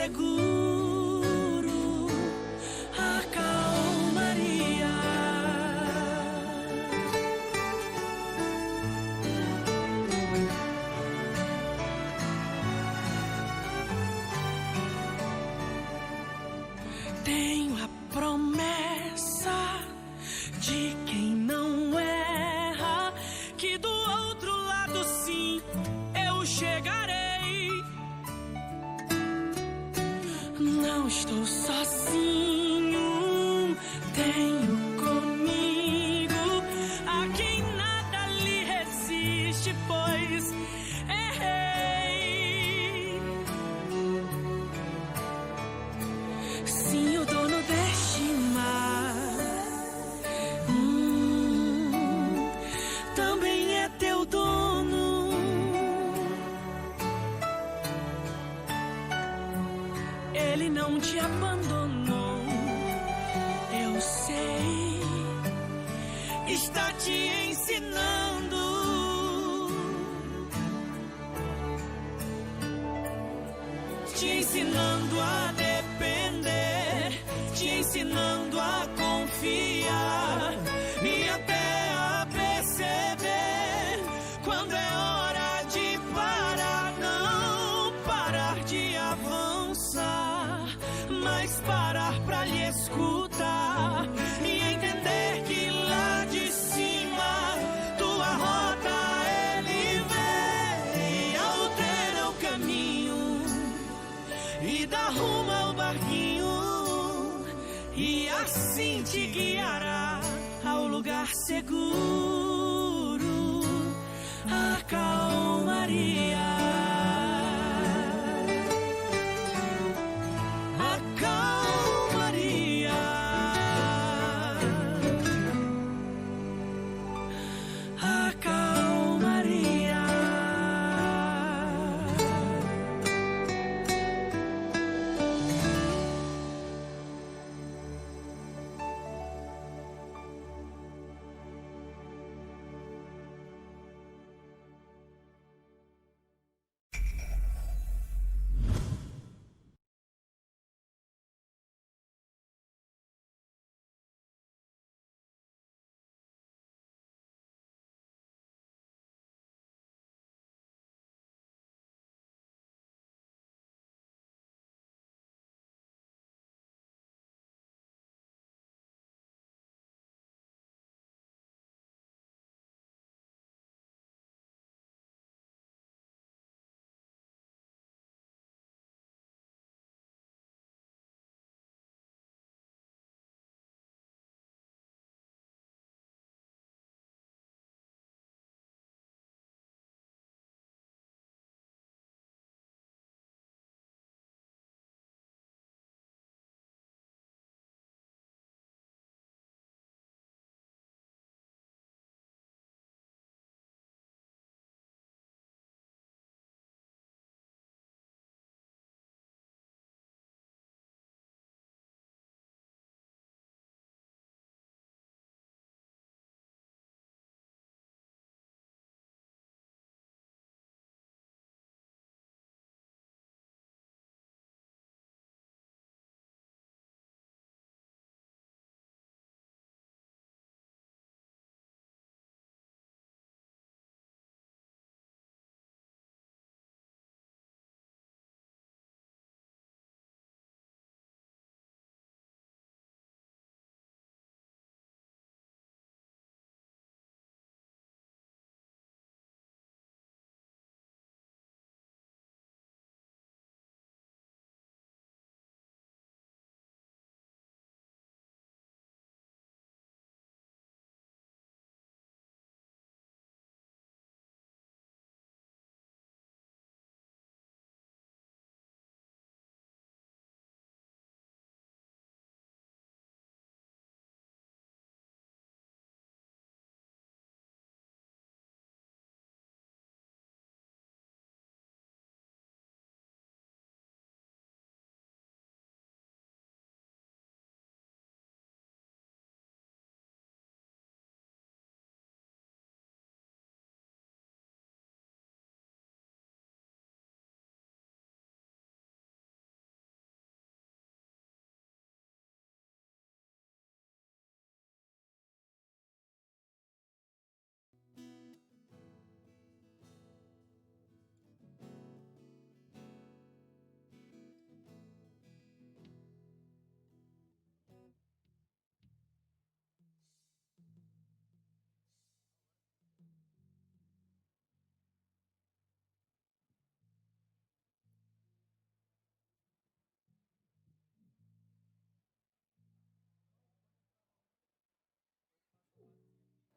seguro, a calmaria. Tenho a promessa de quem não erra, que do outro lado sim eu chegarei. Não estou sozinho, tenho comigo a quem nada lhe resiste, pois errei. Sim, o dono deste mar também é teu dono. Ele não te abandonou, eu sei. Está te ensinando. Te ensinando a depender, te ensinando a confiar e até a perceber quando é hora de parar. Não parar de avançar, mas parar pra lhe escutar e entender que lá de cima tua rota ele vê, altera o caminho e dá rumo ao barquinho, e assim te guiará ao lugar seguro, a calmaria. A calmaria. A calmaria.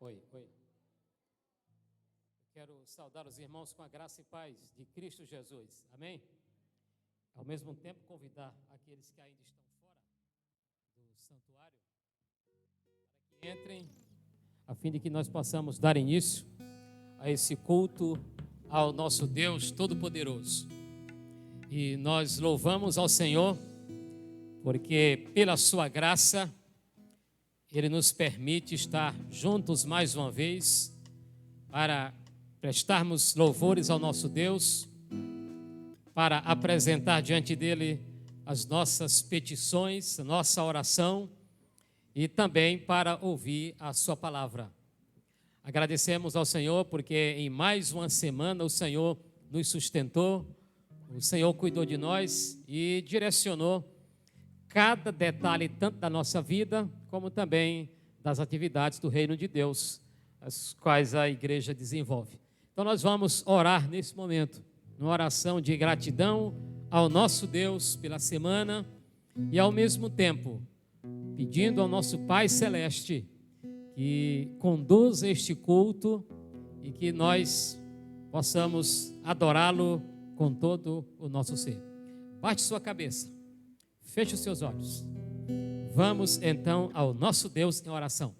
Oi. Quero saudar os irmãos com a graça e paz de Cristo Jesus. Amém? Ao mesmo tempo, convidar aqueles que ainda estão fora do santuário para que entrem, a fim de que nós possamos dar início a esse culto ao nosso Deus Todo-Poderoso. E nós louvamos ao Senhor, porque pela sua graça, Ele nos permite estar juntos mais uma vez para prestarmos louvores ao nosso Deus, para apresentar diante dEle as nossas petições, a nossa oração e também para ouvir a sua palavra. Agradecemos ao Senhor porque em mais uma semana o Senhor nos sustentou, o Senhor cuidou de nós e direcionou cada detalhe tanto da nossa vida como também das atividades do reino de Deus, as quais a igreja desenvolve. Então nós vamos orar nesse momento, numa oração de gratidão ao nosso Deus pela semana e ao mesmo tempo pedindo ao nosso Pai Celeste que conduza este culto e que nós possamos adorá-lo com todo o nosso ser. Baixe sua cabeça, feche os seus olhos. Vamos então ao nosso Deus em oração.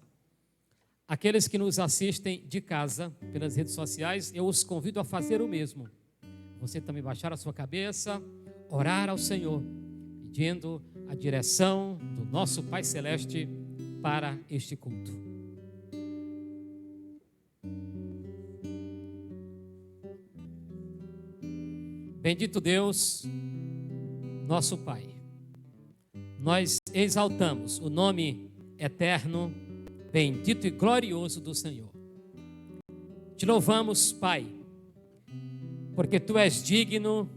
Aqueles que nos assistem de casa, pelas redes sociais, eu os convido a fazer o mesmo. Você também baixar a sua cabeça, orar ao Senhor, pedindo a direção do nosso Pai Celeste para este culto. Bendito Deus, nosso Pai, nós exaltamos o nome eterno, bendito e glorioso do Senhor. Te louvamos, Pai, porque Tu és digno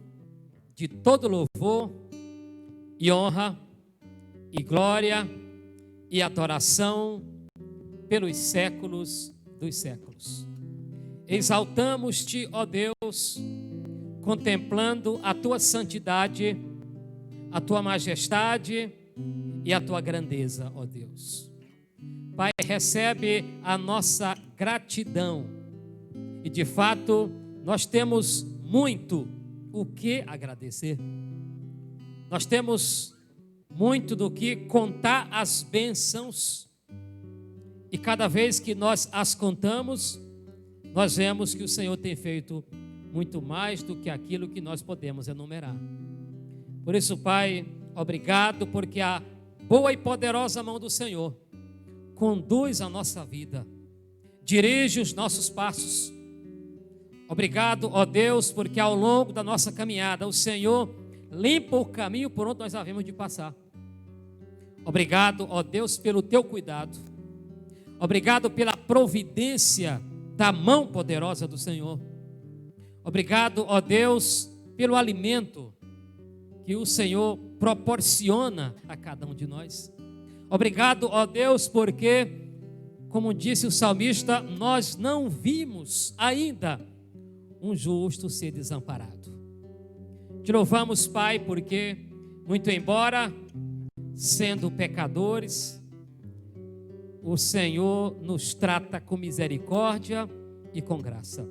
de todo louvor e honra e glória e adoração pelos séculos dos séculos. Exaltamos-Te, ó Deus, contemplando a Tua santidade, a Tua majestade e a Tua grandeza, ó Deus. Pai, recebe a nossa gratidão e de fato nós temos muito o que agradecer. Nós temos muito do que contar as bênçãos e cada vez que nós as contamos, nós vemos que o Senhor tem feito muito mais do que aquilo que nós podemos enumerar. Por isso, Pai, obrigado porque a boa e poderosa mão do Senhor conduz a nossa vida, dirige os nossos passos. Obrigado, ó Deus, porque ao longo da nossa caminhada o Senhor limpa o caminho por onde nós havemos de passar. Obrigado, ó Deus, pelo Teu cuidado. Obrigado pela providência da mão poderosa do Senhor. Obrigado, ó Deus, pelo alimento que o Senhor proporciona a cada um de nós. Obrigado, ó Deus, porque, como disse o salmista, nós não vimos ainda um justo ser desamparado. Te louvamos, Pai, porque, muito embora sendo pecadores, o Senhor nos trata com misericórdia e com graça.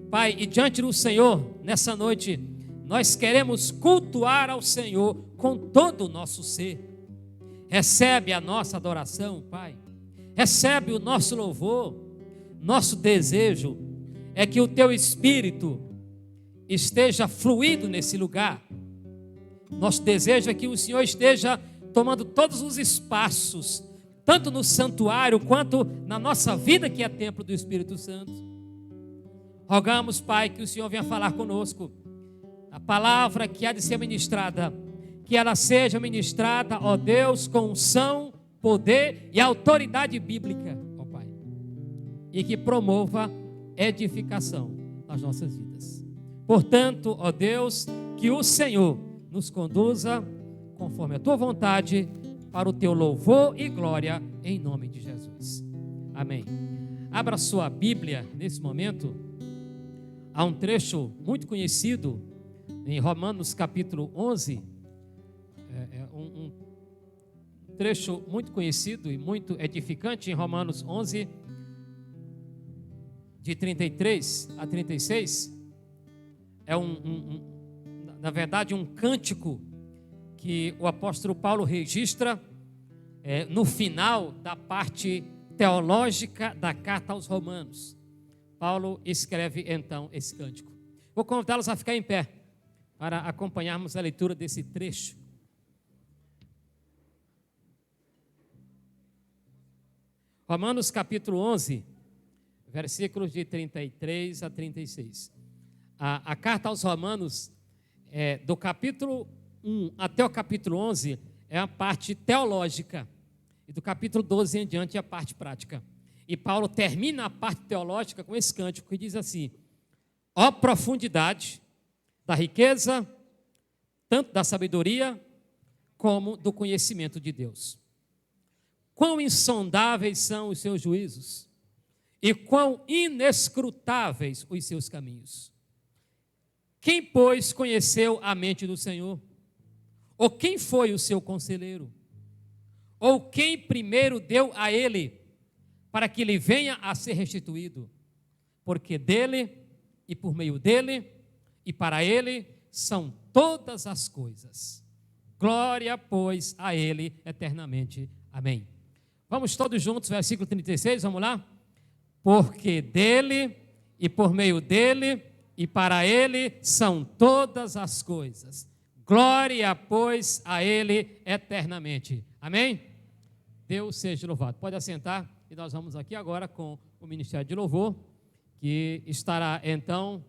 Pai, e diante do Senhor, nessa noite, nós queremos cultuar ao Senhor com todo o nosso ser. Recebe a nossa adoração, Pai. Recebe o nosso louvor. Nosso desejo é que o Teu Espírito esteja fluindo nesse lugar. Nosso desejo é que o Senhor esteja tomando todos os espaços, tanto no santuário quanto na nossa vida que é templo do Espírito Santo. Rogamos, Pai, que o Senhor venha falar conosco. A palavra que há de ser ministrada, que ela seja ministrada, ó Deus, com unção, poder e autoridade bíblica, ó Pai. E que promova edificação nas nossas vidas. Portanto, ó Deus, que o Senhor nos conduza conforme a Tua vontade para o Teu louvor e glória em nome de Jesus. Amém. Abra sua Bíblia nesse momento. Há um trecho muito conhecido em Romanos capítulo 11, um trecho muito conhecido e muito edificante em Romanos 11, de 33 a 36, é na verdade um cântico que o apóstolo Paulo registra no final da parte teológica da carta aos Romanos. Paulo escreve então esse cântico. Vou convidá-los a ficar em pé para acompanharmos a leitura desse trecho. Romanos capítulo 11, versículos de 33 a 36. A carta aos Romanos, do capítulo 1 até o capítulo 11, é a parte teológica, e do capítulo 12 em diante é a parte prática. E Paulo termina a parte teológica com esse cântico que diz assim: ó profundidade da riqueza, tanto da sabedoria como do conhecimento de Deus. Quão insondáveis são os seus juízos e quão inescrutáveis os seus caminhos. Quem, pois, conheceu a mente do Senhor? Ou quem foi o seu conselheiro? Ou quem primeiro deu a ele, para que lhe venha a ser restituído? Porque dele, e por meio dele, e para ele, são todas as coisas. Glória, pois, a ele eternamente. Amém. Vamos todos juntos, versículo 36, vamos lá? Porque dele, e por meio dele, e para ele, são todas as coisas. Glória, pois, a ele eternamente. Amém? Deus seja louvado. Pode assentar, e nós vamos aqui agora com o Ministério de Louvor, que estará então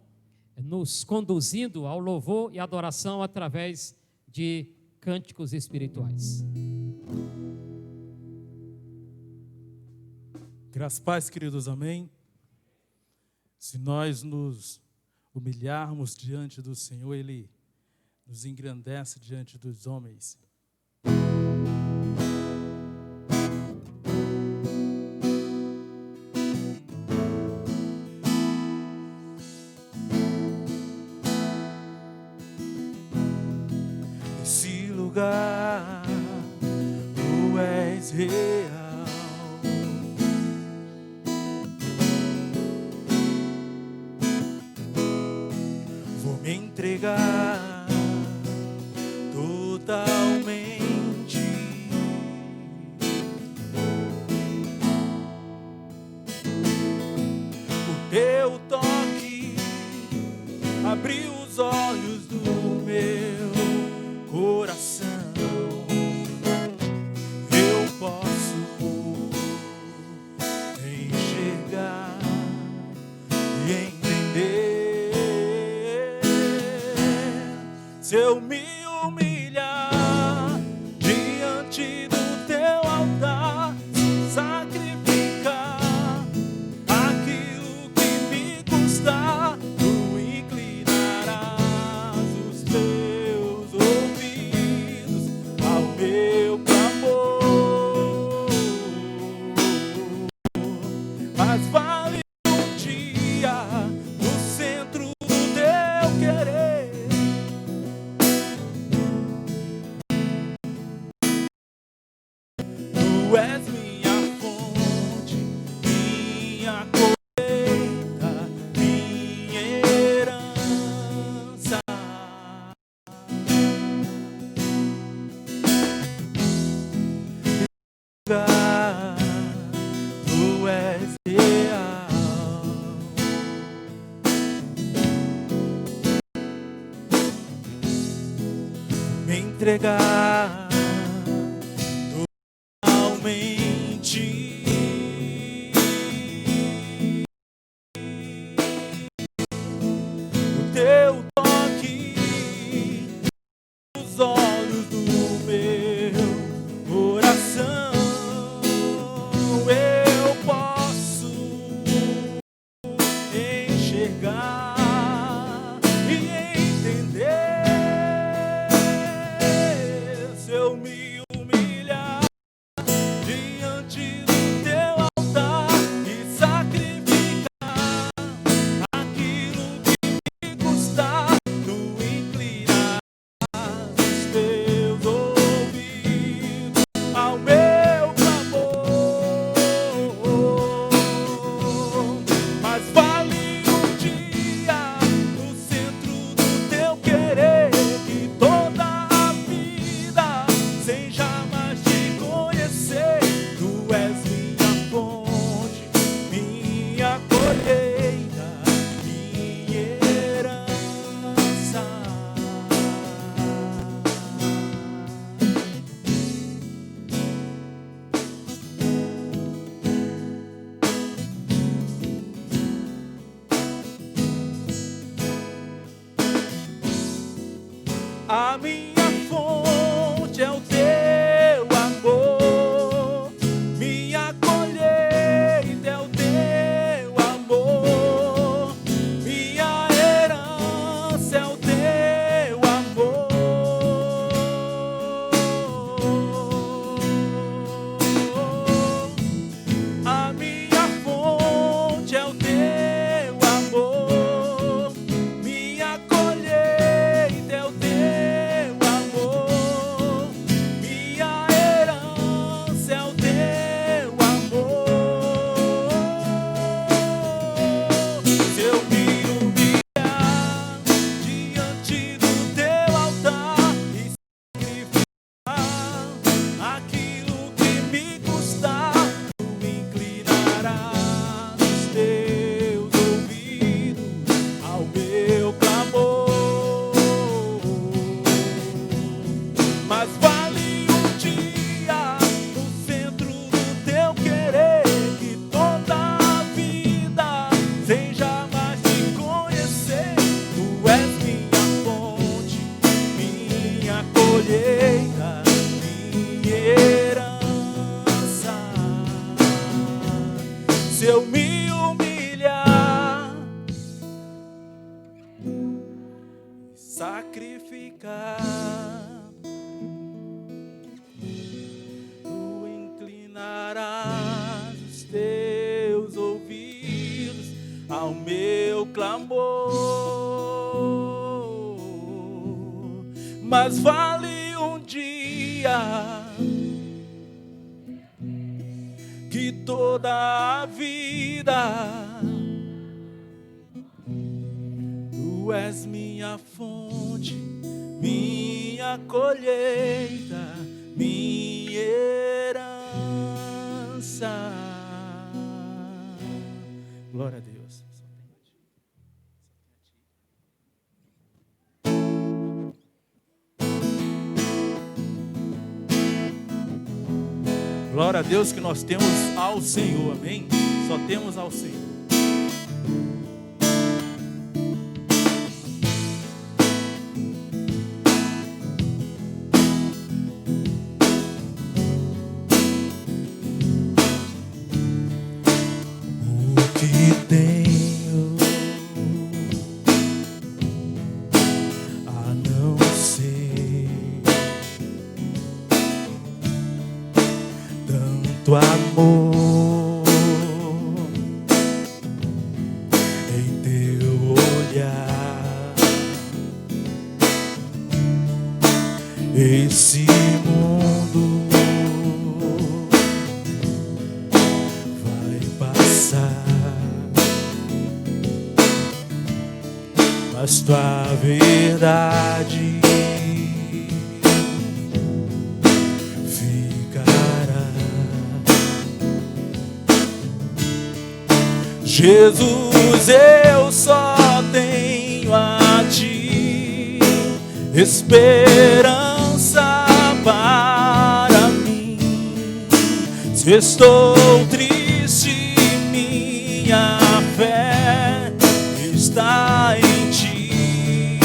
nos conduzindo ao louvor e adoração através de cânticos espirituais. Graças a paz, queridos, amém. Se nós nos humilharmos diante do Senhor, Ele nos engrandece diante dos homens. Nesse lugar, Tu és real. Entregar totalmente. O teu toque abriu os olhos do meu coração. Eu posso enxergar e entender. Se eu me humilhar diante do teu altar, sacrificar aquilo que me custar, tu inclinarás os teus ouvidos ao meu clamor. Mas vale um dia no centro do teu querer. Tu és minha fonte, minha colheita, minha herança. Tu és real. Me entregar totalmente. O teu toque, os olhos do meu coração, eu posso enxergar e entender. Se eu me humilhar diante meu clamor, mas vale um dia que toda a vida. Tu és minha fonte, minha colheita, minha herança. Glória a Deus. Glória a Deus que nós temos ao Senhor, amém? Só temos ao Senhor. Amor em teu olhar, esse mundo vai passar, mas tua verdade Jesus, eu só tenho a ti esperança para mim. Se estou triste, minha fé está em ti.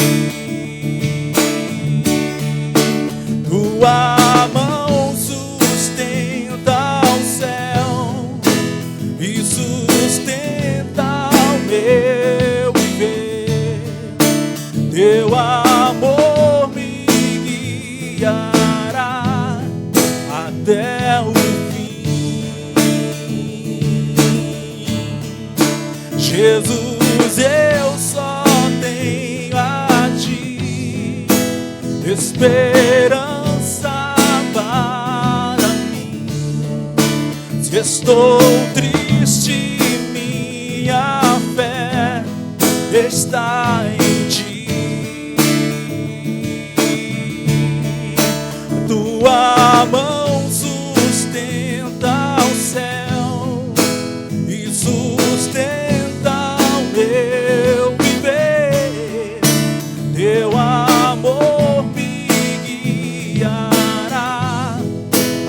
Tua mão sustenta o céu e sustenta o meu viver. Teu amor me guiará até o fim. Jesus, eu só tenho a ti esperança para mim. Se estou triste, minha fé está em ti. Tua mão sustenta o céu e sustenta o meu viver. Teu amor me guiará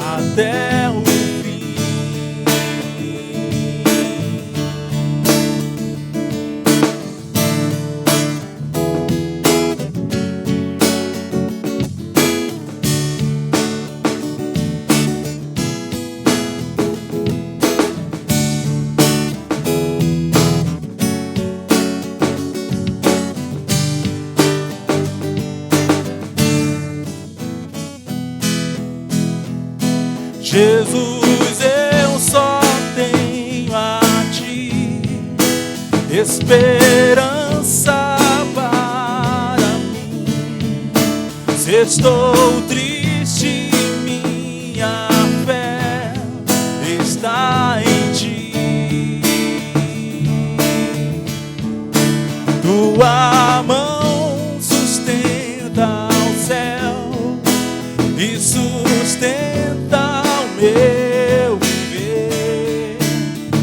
até o Jesus, eu só tenho a ti esperança para mim. Se estou triste, minha fé está em ti. Tua mão sustenta o céu e sustenta meu viver.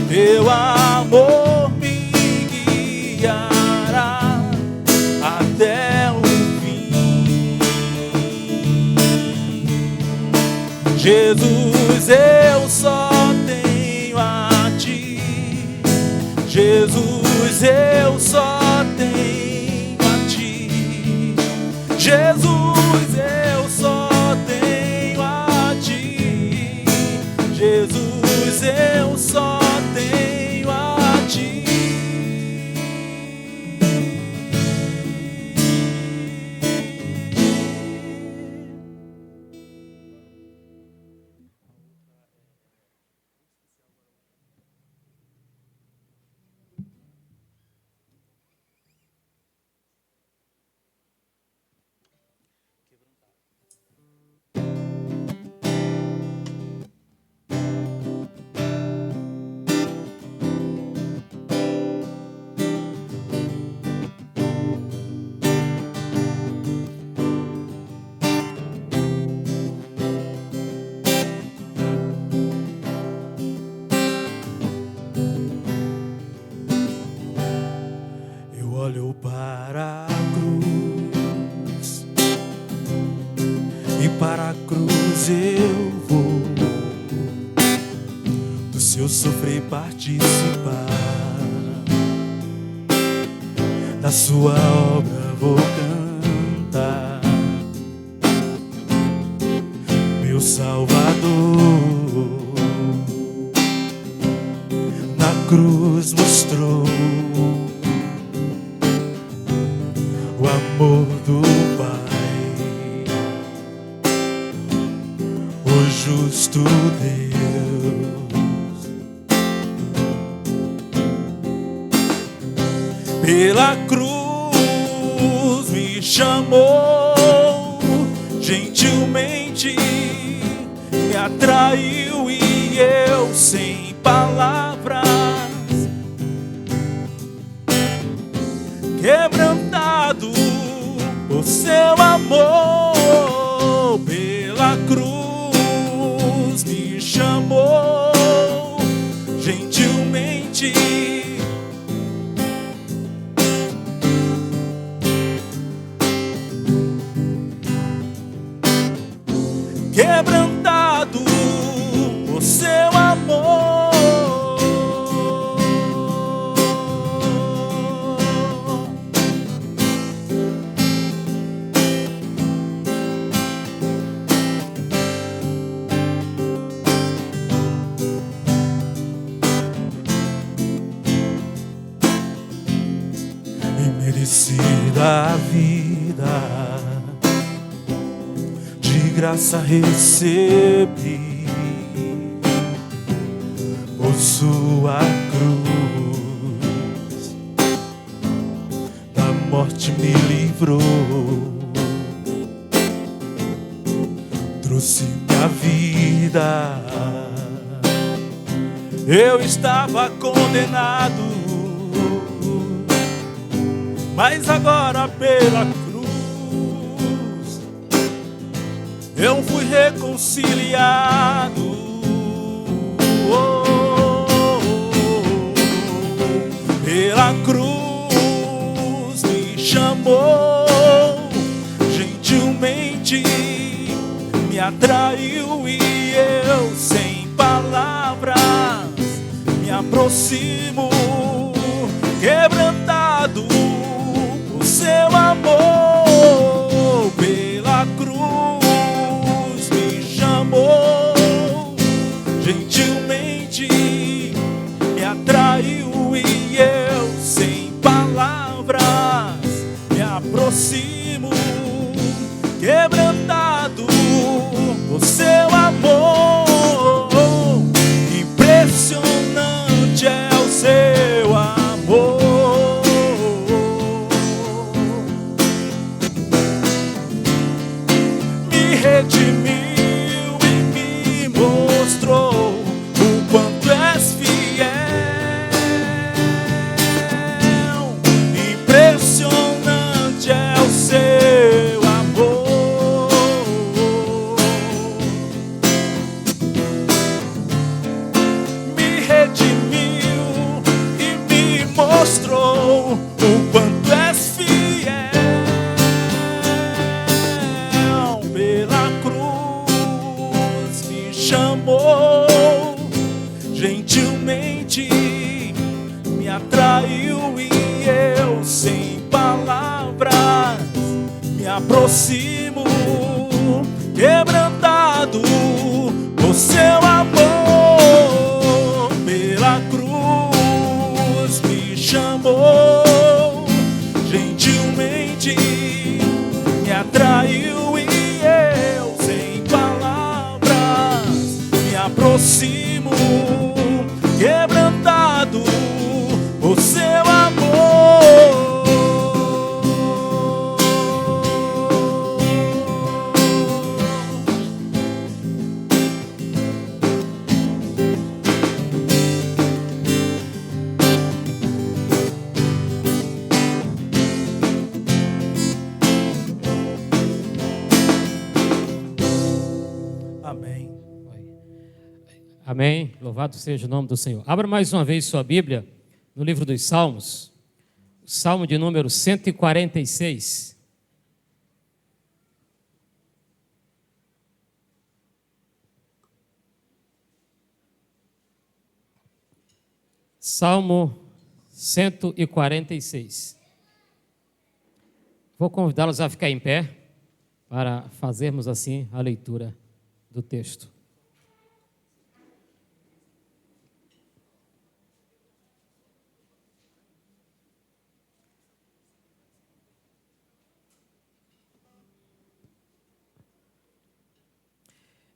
Teu amor me guiará até o fim. Jesus, eu só tenho a ti. Jesus, eu só tenho a ti. Jesus, eu só tenho a ti. Jesus, eu só tenho a ti. eu sofri participar da sua obra, vou cantar. Meu Salvador na cruz mostrou o amor do Pai, o justo Deus. Pela cruz me chamou, gentilmente me atraiu e eu sem palavras, quebrantado por seu amor. Pela cruz me chamou, gentilmente quebrantado por seu amor. Imerecida a vida, de graça recebi, por sua cruz, da morte me livrou, trouxe minha vida. Eu estava condenado, mas agora pela cruz eu fui reconciliado. Pela cruz me chamou, gentilmente me atraiu e eu sem palavras me aproximo, quebrantado por seu amor. Pela cruz me chamou, gentilmente me atraiu e eu sem palavras me aproximo, quebrantado por seu amor. Impressionante é o seu amor, me redimiu e me mostrou o quanto és fiel. Impressionante é o seu amor, me redimiu e me mostrou o quanto és fiel. Pela cruz me chamou, gentilmente me atraiu e eu sem palavras me aproximo, quebrantado por seu amor. Pela cruz me chamou, gentilmente me atraiu e eu sem palavras me aproximo, quebrantado por seu amor. Amém. Amém. Louvado seja o nome do Senhor. Abra mais uma vez sua Bíblia no livro dos Salmos, Salmo de número 146. Salmo 146. Vou convidá-los a ficar em pé para fazermos assim a leitura do texto.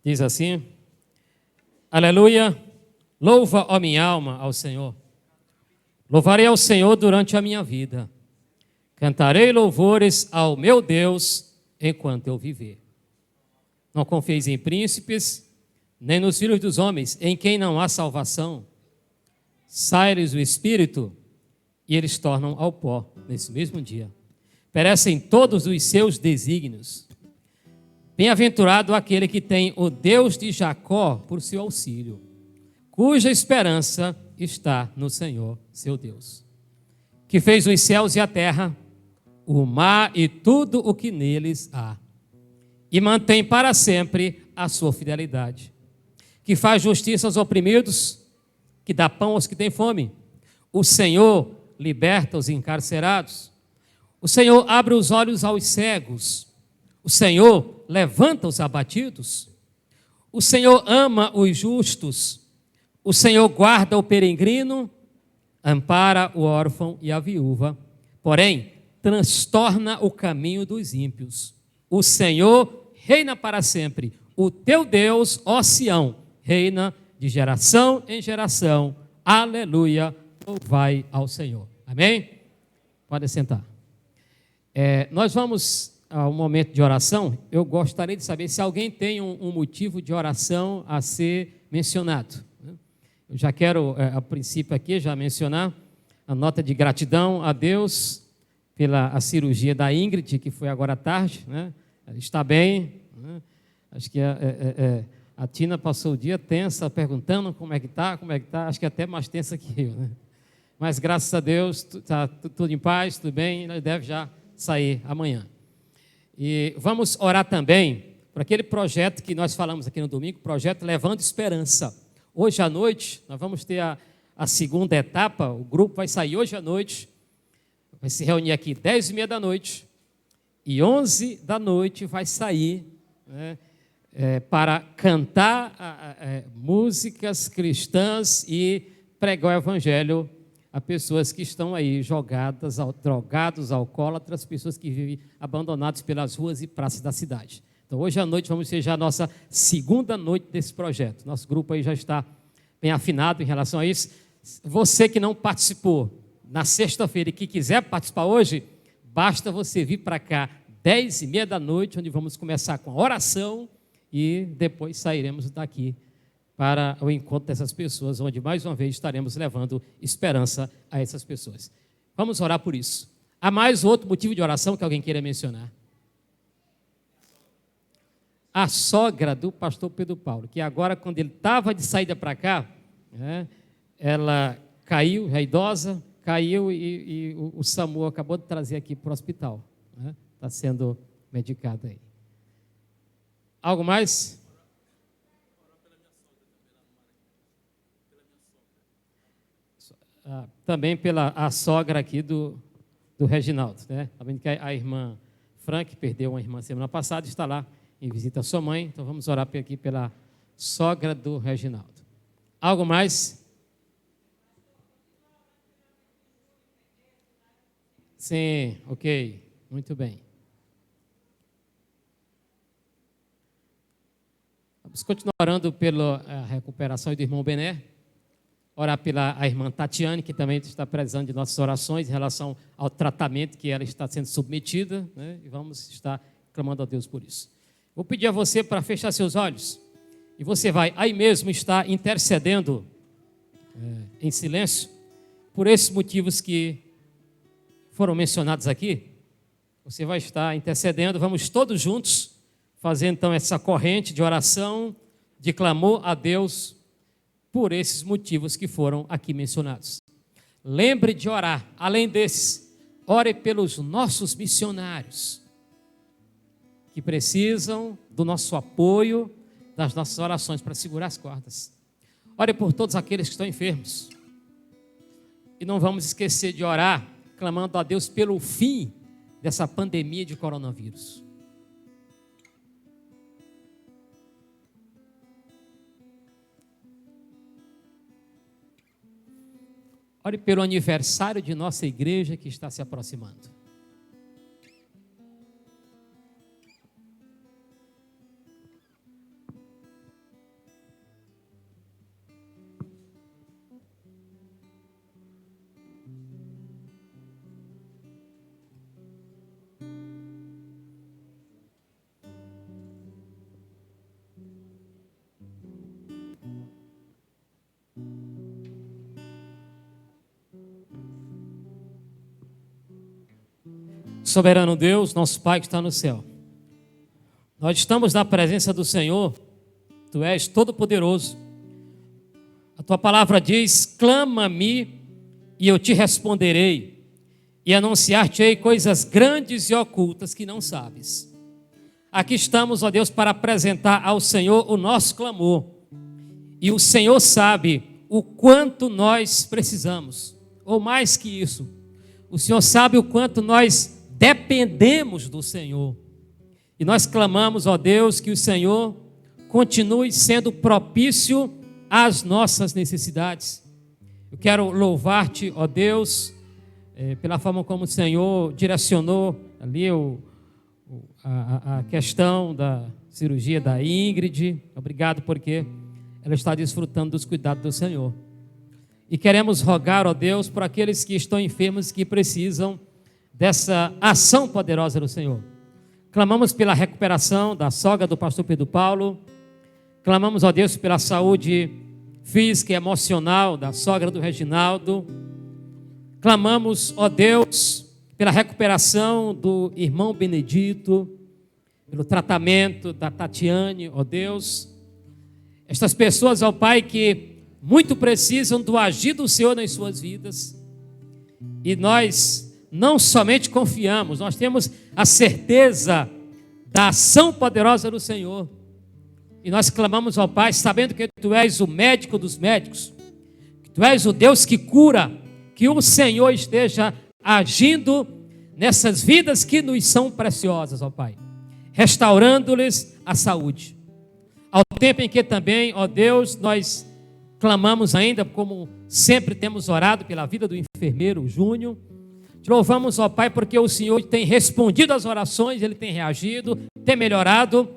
Diz assim: Aleluia, louva, ó minha alma, ao Senhor. Louvarei ao Senhor durante a minha vida. Cantarei louvores ao meu Deus enquanto eu viver. Não confieis em príncipes, nem nos filhos dos homens, em quem não há salvação. Sai-lhes o espírito e eles tornam ao pó nesse mesmo dia. Perecem todos os seus desígnios. Bem-aventurado aquele que tem o Deus de Jacó por seu auxílio, cuja esperança está no Senhor, seu Deus, que fez os céus e a terra, o mar e tudo o que neles há, e mantém para sempre a sua fidelidade, que faz justiça aos oprimidos, que dá pão aos que têm fome. O Senhor liberta os encarcerados. O Senhor abre os olhos aos cegos. O Senhor levanta os abatidos. O Senhor ama os justos. O Senhor guarda o peregrino, ampara o órfão e a viúva, porém transtorna o caminho dos ímpios. O Senhor reina para sempre. O teu Deus, ó Sião, reina de geração em geração. Aleluia, louvai ao Senhor. Amém? Pode sentar. Nós vamos ao momento de oração. Eu gostaria de saber se alguém tem um motivo de oração a ser mencionado. Eu já quero, a princípio aqui, já mencionar a nota de gratidão a Deus pela a cirurgia da Ingrid, que foi agora à tarde, né? Ela está bem, né? Acho que a Tina passou o dia tensa, perguntando como é que está, acho que até mais tensa que eu, né? Mas graças a Deus, está tudo em paz, tudo bem, ela deve já sair amanhã. E vamos orar também por aquele projeto que nós falamos aqui no domingo, projeto Levando Esperança. Hoje à noite, nós vamos ter a segunda etapa, o grupo vai sair hoje à noite, vai se reunir aqui 10h30 da noite, e 11 da noite vai sair, né, para cantar músicas cristãs e pregar o evangelho a pessoas que estão aí jogadas, drogados, alcoólatras, pessoas que vivem abandonados pelas ruas e praças da cidade. Então, hoje à noite vamos ter já a nossa segunda noite desse projeto. Nosso grupo aí já está bem afinado em relação a isso. Você que não participou na sexta-feira e que quiser participar hoje, basta você vir para cá 10h30 da noite, onde vamos começar com a oração e depois sairemos daqui para o encontro dessas pessoas, onde mais uma vez estaremos levando esperança a essas pessoas. Vamos orar por isso. Há mais outro motivo de oração que alguém queira mencionar? A sogra do pastor Pedro Paulo, que agora, quando ele estava de saída para cá, né, ela caiu, já idosa, caiu e o SAMU acabou de trazer aqui para o hospital. Né? Está sendo medicada aí. Algo mais? Também pela a sogra aqui do Reginaldo. Né? Tá vendo que a irmã Frank perdeu uma irmã semana passada, está lá em visita à sua mãe, então vamos orar aqui pela sogra do Reginaldo. Algo mais? Sim, ok, muito bem. Vamos continuar orando pela recuperação do irmão Bené, orar pela a irmã Tatiane, que também está precisando de nossas orações em relação ao tratamento que ela está sendo submetida, né? E vamos estar clamando a Deus por isso. Vou pedir a você para fechar seus olhos e você vai aí mesmo estar intercedendo em silêncio por esses motivos que foram mencionados aqui. Você vai estar intercedendo, vamos todos juntos fazer então essa corrente de oração, de clamor a Deus por esses motivos que foram aqui mencionados. Lembre de orar, além desses, ore pelos nossos missionários, que precisam do nosso apoio, das nossas orações para segurar as cordas. Ore por todos aqueles que estão enfermos. E não vamos esquecer de orar, clamando a Deus pelo fim dessa pandemia de coronavírus. Ore pelo aniversário de nossa igreja que está se aproximando. Soberano Deus, nosso Pai que está no céu, nós estamos na presença do Senhor, Tu és todo-poderoso. A Tua palavra diz: clama-me e eu te responderei, e anunciar-te-ei coisas grandes e ocultas que não sabes. Aqui estamos, ó Deus, para apresentar ao Senhor o nosso clamor, e o Senhor sabe o quanto nós precisamos, ou mais que isso, o Senhor sabe o quanto nós dependemos do Senhor. E nós clamamos, ó Deus, que o Senhor continue sendo propício às nossas necessidades. Eu quero louvar-te, ó Deus, pela forma como o Senhor direcionou ali a questão da cirurgia da Ingrid. Obrigado porque ela está desfrutando dos cuidados do Senhor. E queremos rogar, ó Deus, por aqueles que estão enfermos, que precisam dessa ação poderosa do Senhor. Clamamos pela recuperação da sogra do pastor Pedro Paulo. Clamamos, ó Deus, pela saúde física e emocional da sogra do Reginaldo. Clamamos, ó Deus, pela recuperação do irmão Benedito, pelo tratamento da Tatiane, ó Deus. Estas pessoas, ó Pai, que muito precisam do agir do Senhor nas suas vidas. E nós não somente confiamos, nós temos a certeza da ação poderosa do Senhor. E nós clamamos ao Pai, sabendo que Tu és o médico dos médicos, que Tu és o Deus que cura, que o Senhor esteja agindo nessas vidas que nos são preciosas, ó Pai, restaurando-lhes a saúde. Ao tempo em que também, ó Deus, nós clamamos ainda, como sempre temos orado pela vida do enfermeiro Júnior. Te louvamos, ó Pai, porque o Senhor tem respondido às orações, Ele tem reagido, tem melhorado,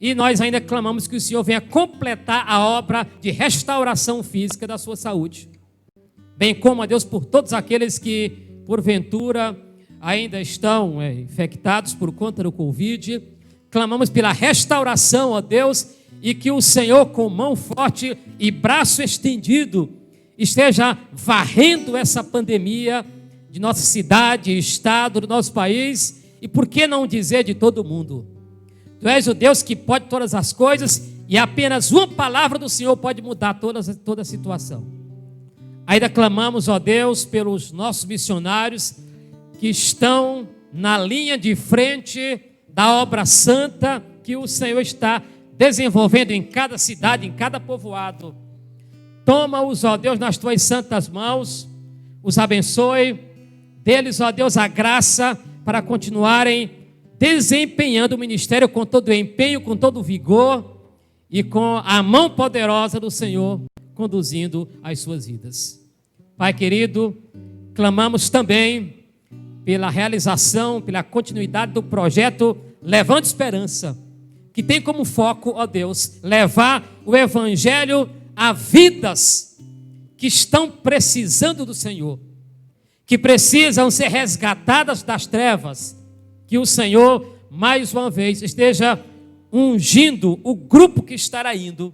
e nós ainda clamamos que o Senhor venha completar a obra de restauração física da sua saúde. Bem como, ó Deus, por todos aqueles que, porventura, ainda estão infectados por conta do Covid, clamamos pela restauração, ó Deus, e que o Senhor, com mão forte e braço estendido, esteja varrendo essa pandemia de nossa cidade, estado, do nosso país, e por que não dizer de todo mundo? Tu és o Deus que pode todas as coisas, e apenas uma palavra do Senhor pode mudar toda a situação. Ainda clamamos, ó Deus, pelos nossos missionários que estão na linha de frente da obra santa que o Senhor está desenvolvendo em cada cidade, em cada povoado. Toma-os, ó Deus, nas Tuas santas mãos, os abençoe, dê-lhes, ó Deus, a graça para continuarem desempenhando o ministério com todo o empenho, com todo o vigor e com a mão poderosa do Senhor conduzindo as suas vidas. Pai querido, clamamos também pela realização, pela continuidade do projeto Levando Esperança, que tem como foco, ó Deus, levar o Evangelho a vidas que estão precisando do Senhor, que precisam ser resgatadas das trevas, que o Senhor, mais uma vez, esteja ungindo o grupo que estará indo,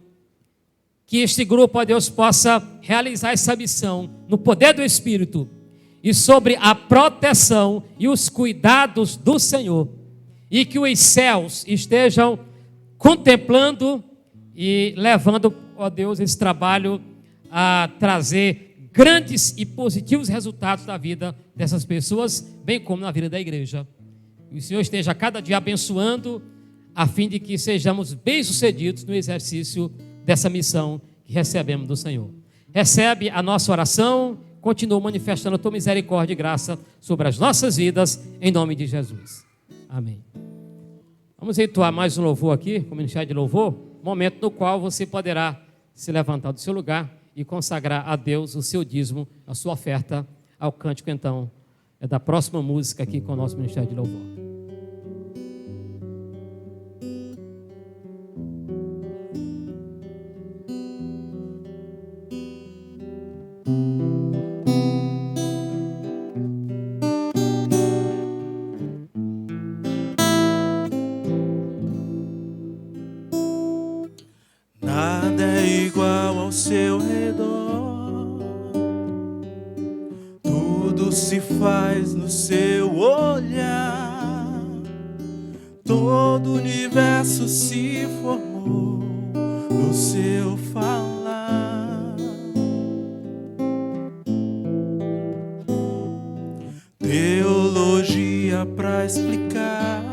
que este grupo, ó Deus, possa realizar essa missão no poder do Espírito e sobre a proteção e os cuidados do Senhor, e que os céus estejam contemplando e levando, ó Deus, esse trabalho a trazer grandes e positivos resultados da vida dessas pessoas, bem como na vida da igreja. E o Senhor esteja cada dia abençoando, a fim de que sejamos bem-sucedidos no exercício dessa missão que recebemos do Senhor. Recebe a nossa oração continua manifestando a tua misericórdia e graça sobre as nossas vidas, em nome de Jesus. Amém. Vamos entoar mais um louvor aqui, com o Ministério de Louvor, momento no qual você poderá se levantar do seu lugar e consagrar a Deus o seu dízimo, a sua oferta ao cântico, então, da próxima música aqui com o nosso Ministério de Louvor. Nada é igual ao seu redor, tudo se faz no seu olhar, todo o universo se formou no seu falar. Teologia pra explicar,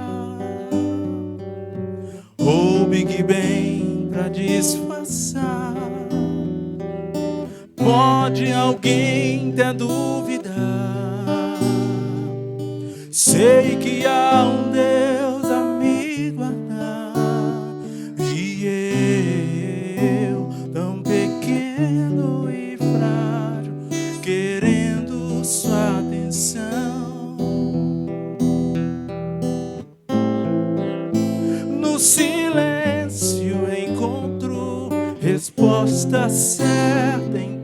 ou Big Bang pra disfarçar. Pode alguém ter dúvida? Sei que há um Deus a me guardar, e eu, tão pequeno e frágil, querendo sua atenção. No silêncio encontro resposta certa, então.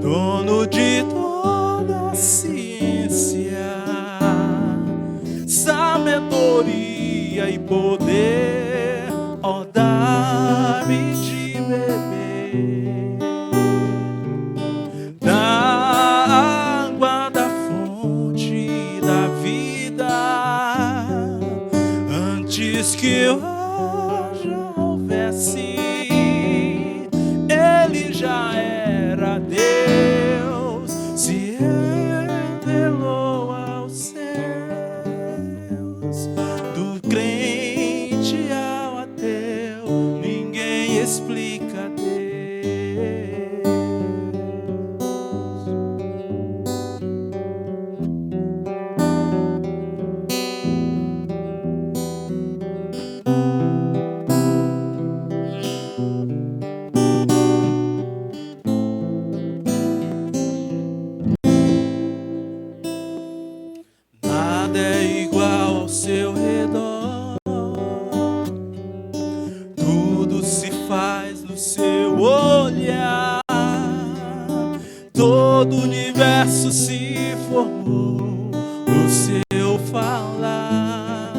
Dono de toda a ciência, sabedoria e poder, ó, dá-me de beber da água da fonte da vida, antes que eu já houvesse, ele já era Deus, se revelou aos céus, do crente ao ateu, ninguém explica Deus. Nada é igual ao seu redor, tudo se faz no seu olhar, todo o universo se formou no seu falar.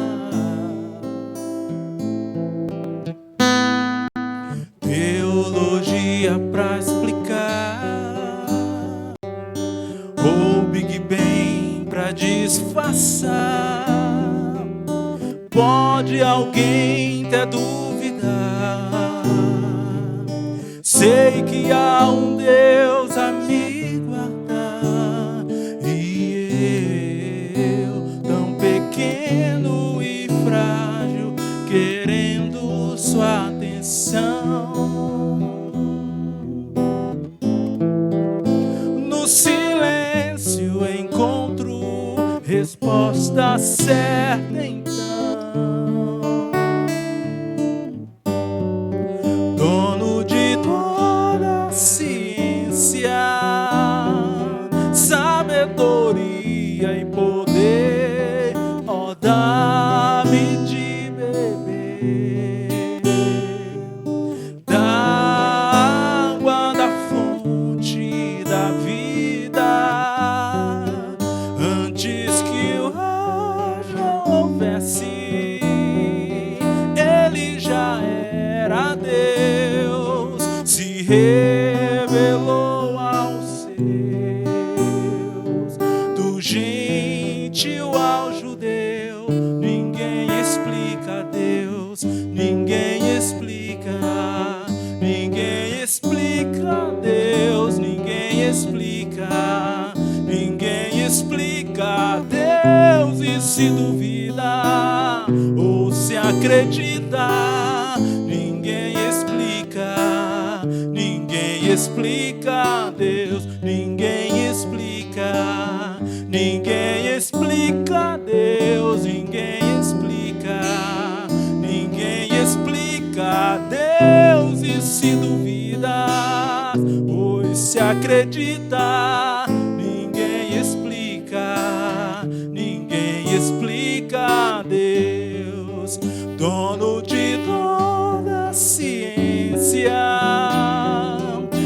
Teologia pra explicar, ou Big Bang pra disfarçar. Pode alguém ter dúvida? Sei que há um Deus a me guardar, e eu, tão pequeno e frágil, querendo sua atenção. No silêncio encontro resposta certa, então. Dono de toda a ciência, sabedoria e poder, ó, dá-me de beber da água da fonte da vida, antes que eu já houvesse, ele já era Deus, se revelou aos seus, do gentil ao judeu, ninguém explica Deus, ninguém explica Deus, ninguém explica Deus, e se duvida ou se acredita, ninguém explica explica, Deus, ninguém explica. Ninguém explica, Deus, ninguém explica. Ninguém explica, Deus, e se duvidas, pois se acredita. Ninguém explica, ninguém explica, Deus, dono de toda ciência,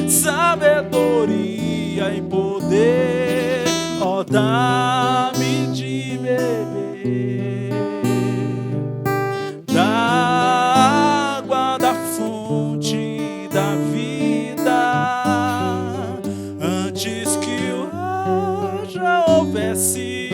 sabedoria e poder, ó, dá-me de beber da água da fonte da vida, antes que o ar já houvesse,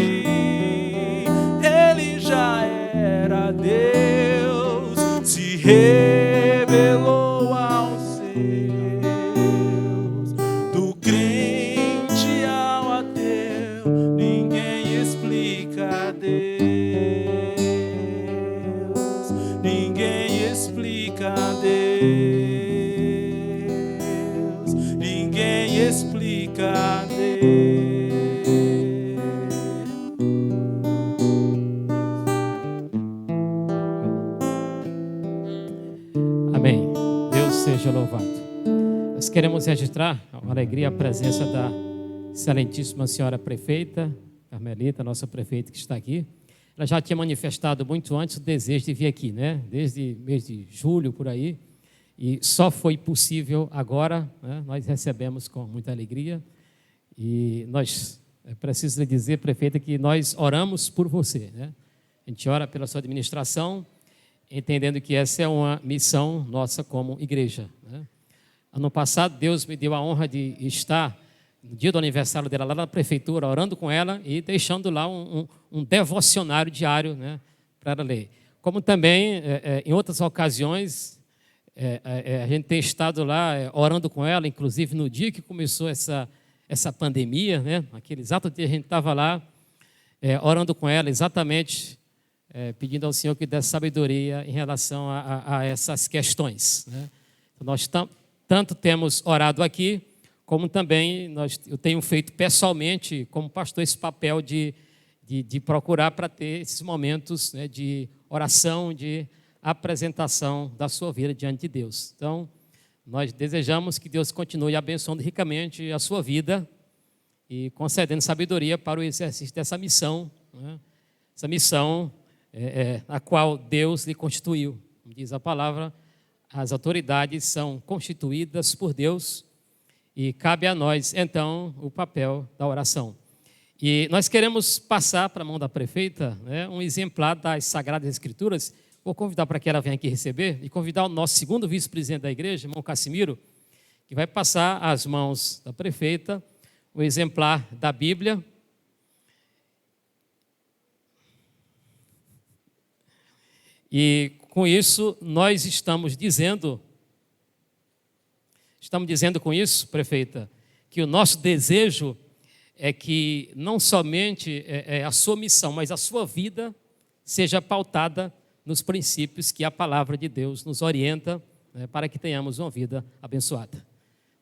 ele já era Deus, se revelou aos seus, do crente ao ateu. Ninguém explica Deus, ninguém explica Deus, ninguém explica Deus. Amém. Deus seja louvado. Nós queremos registrar com alegria a presença da excelentíssima senhora prefeita, Carmelita, nossa prefeita que está aqui. Ela já tinha manifestado muito antes o desejo de vir aqui, né? Desde mês de julho, por aí. E só foi possível agora, né? Nós recebemos com muita alegria. E nós, preciso lhe dizer, prefeita, que nós oramos por você, né? A gente ora pela sua administração, entendendo que essa é uma missão nossa como igreja, né? Ano passado, Deus me deu a honra de estar no dia do aniversário dela lá na prefeitura, orando com ela e deixando lá um devocionário diário, né, para ela ler. Como também, em outras ocasiões, a gente tem estado lá orando com ela, inclusive no dia que começou essa pandemia, né, naquele exato dia a gente estava lá orando com ela, exatamente pedindo ao Senhor que desse sabedoria em relação a essas questões, né. Então, nós tanto temos orado aqui, como também eu tenho feito pessoalmente, como pastor, esse papel de procurar para ter esses momentos, né, de oração, de apresentação da sua vida diante de Deus. Então, nós desejamos que Deus continue abençoando ricamente a sua vida e concedendo sabedoria para o exercício dessa missão, né, essa missão a qual Deus lhe constituiu. Como diz a palavra, as autoridades são constituídas por Deus e cabe a nós, então, o papel da oração. E nós queremos passar para a mão da prefeita, né, um exemplar das Sagradas Escrituras. Vou convidar para que ela venha aqui receber e convidar o nosso segundo vice-presidente da igreja, irmão Cassimiro, que vai passar às mãos da prefeita o exemplar da Bíblia. E com isso, nós estamos dizendo com isso, prefeita, que o nosso desejo é que não somente a sua missão, mas a sua vida seja pautada nos princípios que a palavra de Deus nos orienta, né, para que tenhamos uma vida abençoada.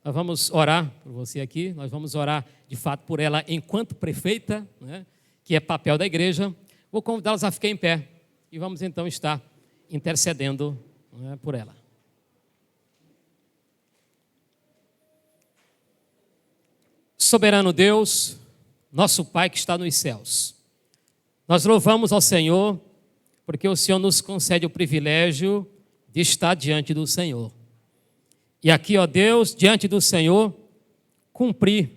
Nós vamos orar por você aqui, nós vamos orar de fato por ela enquanto prefeita, né, que é papel da igreja. Vou convidá-los a ficar em pé e vamos então estar intercedendo, né, por ela. Soberano Deus, nosso Pai que está nos céus, nós louvamos ao Senhor porque o Senhor nos concede o privilégio de estar diante do Senhor. E aqui, ó Deus, diante do Senhor, cumprir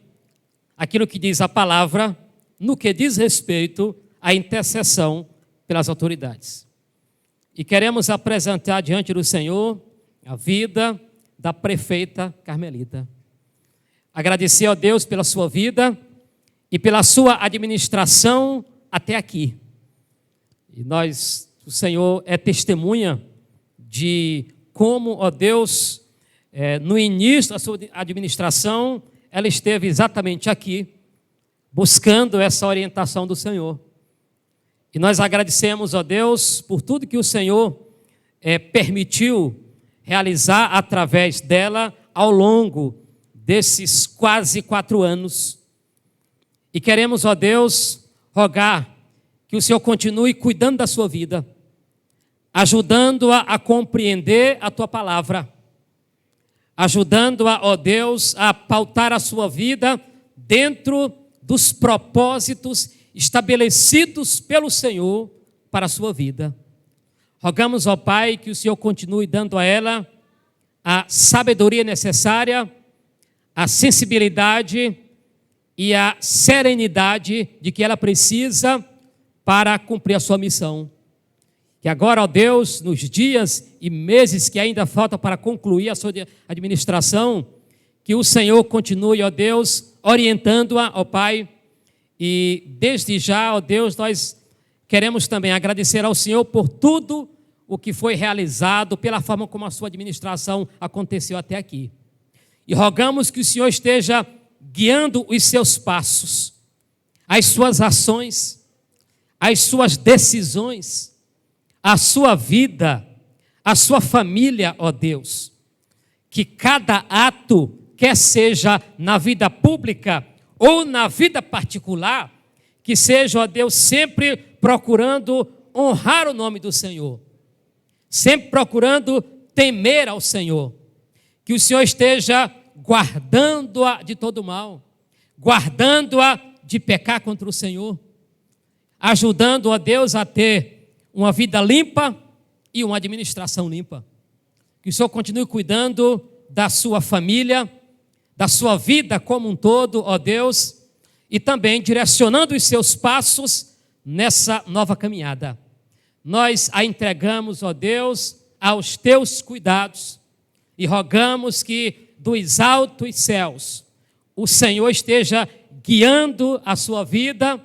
aquilo que diz a palavra no que diz respeito à intercessão pelas autoridades. E queremos apresentar diante do Senhor a vida da prefeita Carmelita. Agradecer a Deus pela sua vida e pela sua administração até aqui. E o Senhor é testemunha de como, ó Deus, no início da sua administração, ela esteve exatamente aqui, buscando essa orientação do Senhor. E nós agradecemos, ó Deus, por tudo que o Senhor permitiu realizar através dela ao longo desses quase 4 anos. E queremos, ó Deus, rogar que o Senhor continue cuidando da sua vida, ajudando-a a compreender a tua palavra, ajudando-a, ó Deus, a pautar a sua vida dentro dos propósitos estabelecidos pelo Senhor para a sua vida. Rogamos, ó Pai, que o Senhor continue dando a ela a sabedoria necessária, a sensibilidade e a serenidade de que ela precisa para cumprir a sua missão. Que agora, ó Deus, nos dias e meses que ainda faltam para concluir a sua administração, que o Senhor continue, ó Deus, orientando-a, ó Pai. E desde já, ó Deus, nós queremos também agradecer ao Senhor por tudo o que foi realizado, pela forma como a sua administração aconteceu até aqui. E rogamos que o Senhor esteja guiando os seus passos, as suas ações, as suas decisões, a sua vida, a sua família, ó Deus. Que cada ato, quer seja na vida pública ou na vida particular, que seja, ó Deus, sempre procurando honrar o nome do Senhor, sempre procurando temer ao Senhor. Que o Senhor esteja guardando-a de todo mal, guardando-a de pecar contra o Senhor, ajudando a Deus a ter uma vida limpa e uma administração limpa. Que o Senhor continue cuidando da sua família, da sua vida como um todo, ó Deus, e também direcionando os seus passos nessa nova caminhada. Nós a entregamos, ó Deus, aos teus cuidados e rogamos que dos altos céus o Senhor esteja guiando a sua vida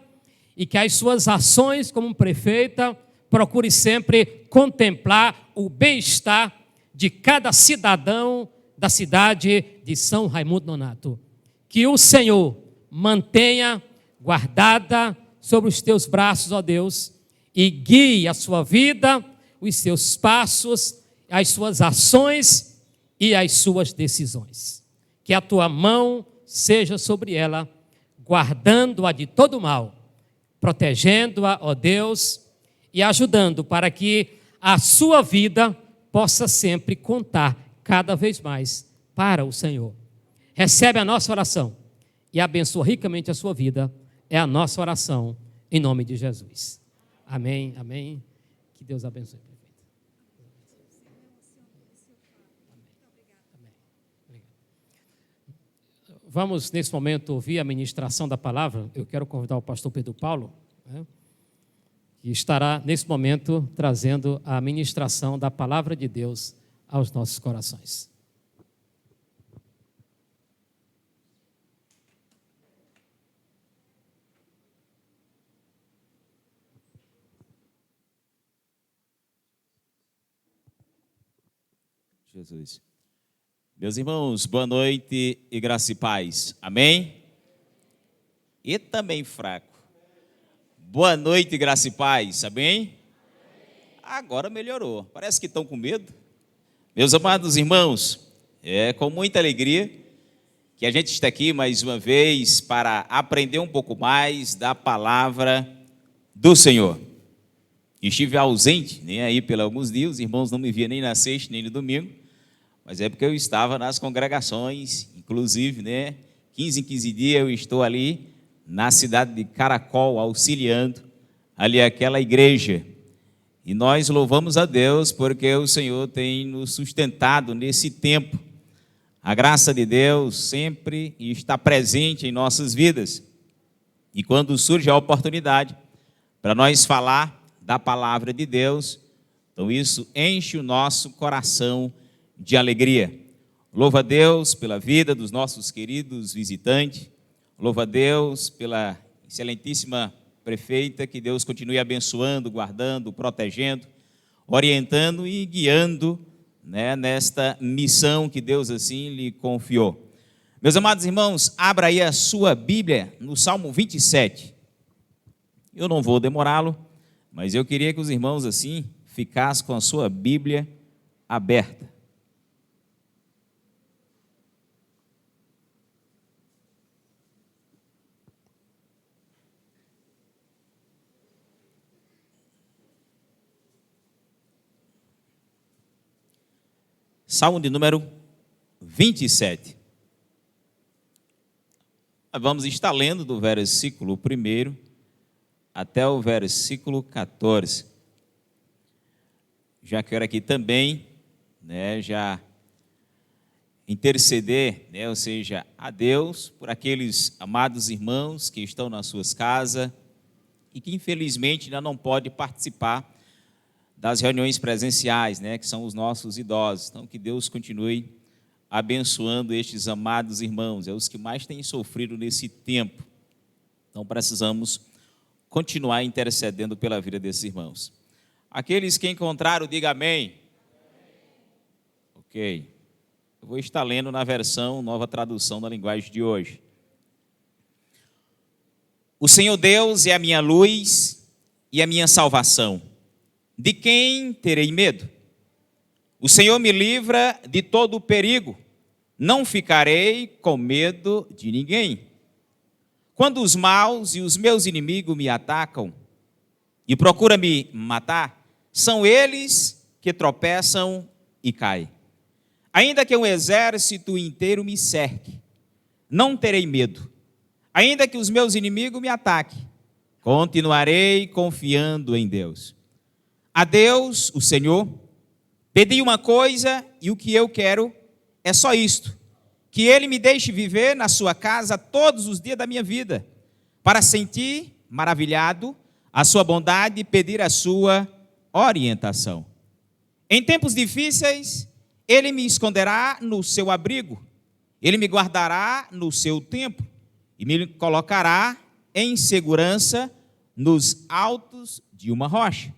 e que as suas ações como prefeita procure sempre contemplar o bem-estar de cada cidadão da cidade de São Raimundo Nonato. Que o Senhor mantenha guardada sobre os teus braços, ó Deus, e guie a sua vida, os seus passos, as suas ações e as suas decisões. Que a tua mão seja sobre ela, guardando-a de todo mal, protegendo-a, ó Deus, e ajudando para que a sua vida possa sempre contar cada vez mais para o Senhor. Recebe a nossa oração e abençoa ricamente a sua vida. É a nossa oração em nome de Jesus. Amém, amém. Que Deus abençoe. Vamos, nesse momento, ouvir a ministração da palavra. Eu quero convidar o pastor Pedro Paulo, que estará, nesse momento, trazendo a ministração da palavra de Deus aos nossos corações. Jesus. Meus irmãos, boa noite e graça e paz. Amém? E também fraco. Boa noite, graça e paz. Amém? Agora melhorou. Parece que estão com medo. Meus amados irmãos, é com muita alegria que a gente está aqui mais uma vez para aprender um pouco mais da palavra do Senhor. Estive ausente, nem aí por alguns dias, os irmãos não me viam nem na sexta, nem no domingo, mas é porque eu estava nas congregações, inclusive, 15 em 15 dias eu estou ali na cidade de Caracol, auxiliando ali aquela igreja. E nós louvamos a Deus porque o Senhor tem nos sustentado nesse tempo. A graça de Deus sempre está presente em nossas vidas. E quando surge a oportunidade para nós falar da palavra de Deus, então isso enche o nosso coração de alegria. Louva a Deus pela vida dos nossos queridos visitantes. Louva a Deus pela excelentíssima prefeita, que Deus continue abençoando, guardando, protegendo, orientando e guiando, nesta missão que Deus assim lhe confiou. Meus amados irmãos, abra aí a sua Bíblia no Salmo 27. Eu não vou demorá-lo, mas eu queria que os irmãos assim ficassem com a sua Bíblia aberta. Salmo de número 27. Vamos estar lendo do versículo 1 até o versículo 14. Já quero aqui também, já interceder, ou seja, a Deus por aqueles amados irmãos que estão nas suas casas e que infelizmente ainda não podem participar das reuniões presenciais, que são os nossos idosos. Então, que Deus continue abençoando estes amados irmãos, os que mais têm sofrido nesse tempo. Então, precisamos continuar intercedendo pela vida desses irmãos. Aqueles que encontraram, diga amém. Ok. Eu vou estar lendo na versão Nova Tradução da Linguagem de hoje. O Senhor Deus é a minha luz e a minha salvação. De quem terei medo? O Senhor me livra de todo o perigo. Não ficarei com medo de ninguém. Quando os maus e os meus inimigos me atacam e procuram me matar, são eles que tropeçam e caem. Ainda que um exército inteiro me cerque, não terei medo. Ainda que os meus inimigos me ataquem, continuarei confiando em Deus. A Deus, o Senhor, pedi uma coisa e o que eu quero é só isto: que Ele me deixe viver na sua casa todos os dias da minha vida, para sentir, maravilhado, a sua bondade e pedir a sua orientação. Em tempos difíceis, Ele me esconderá no seu abrigo, Ele me guardará no seu templo e me colocará em segurança nos altos de uma rocha.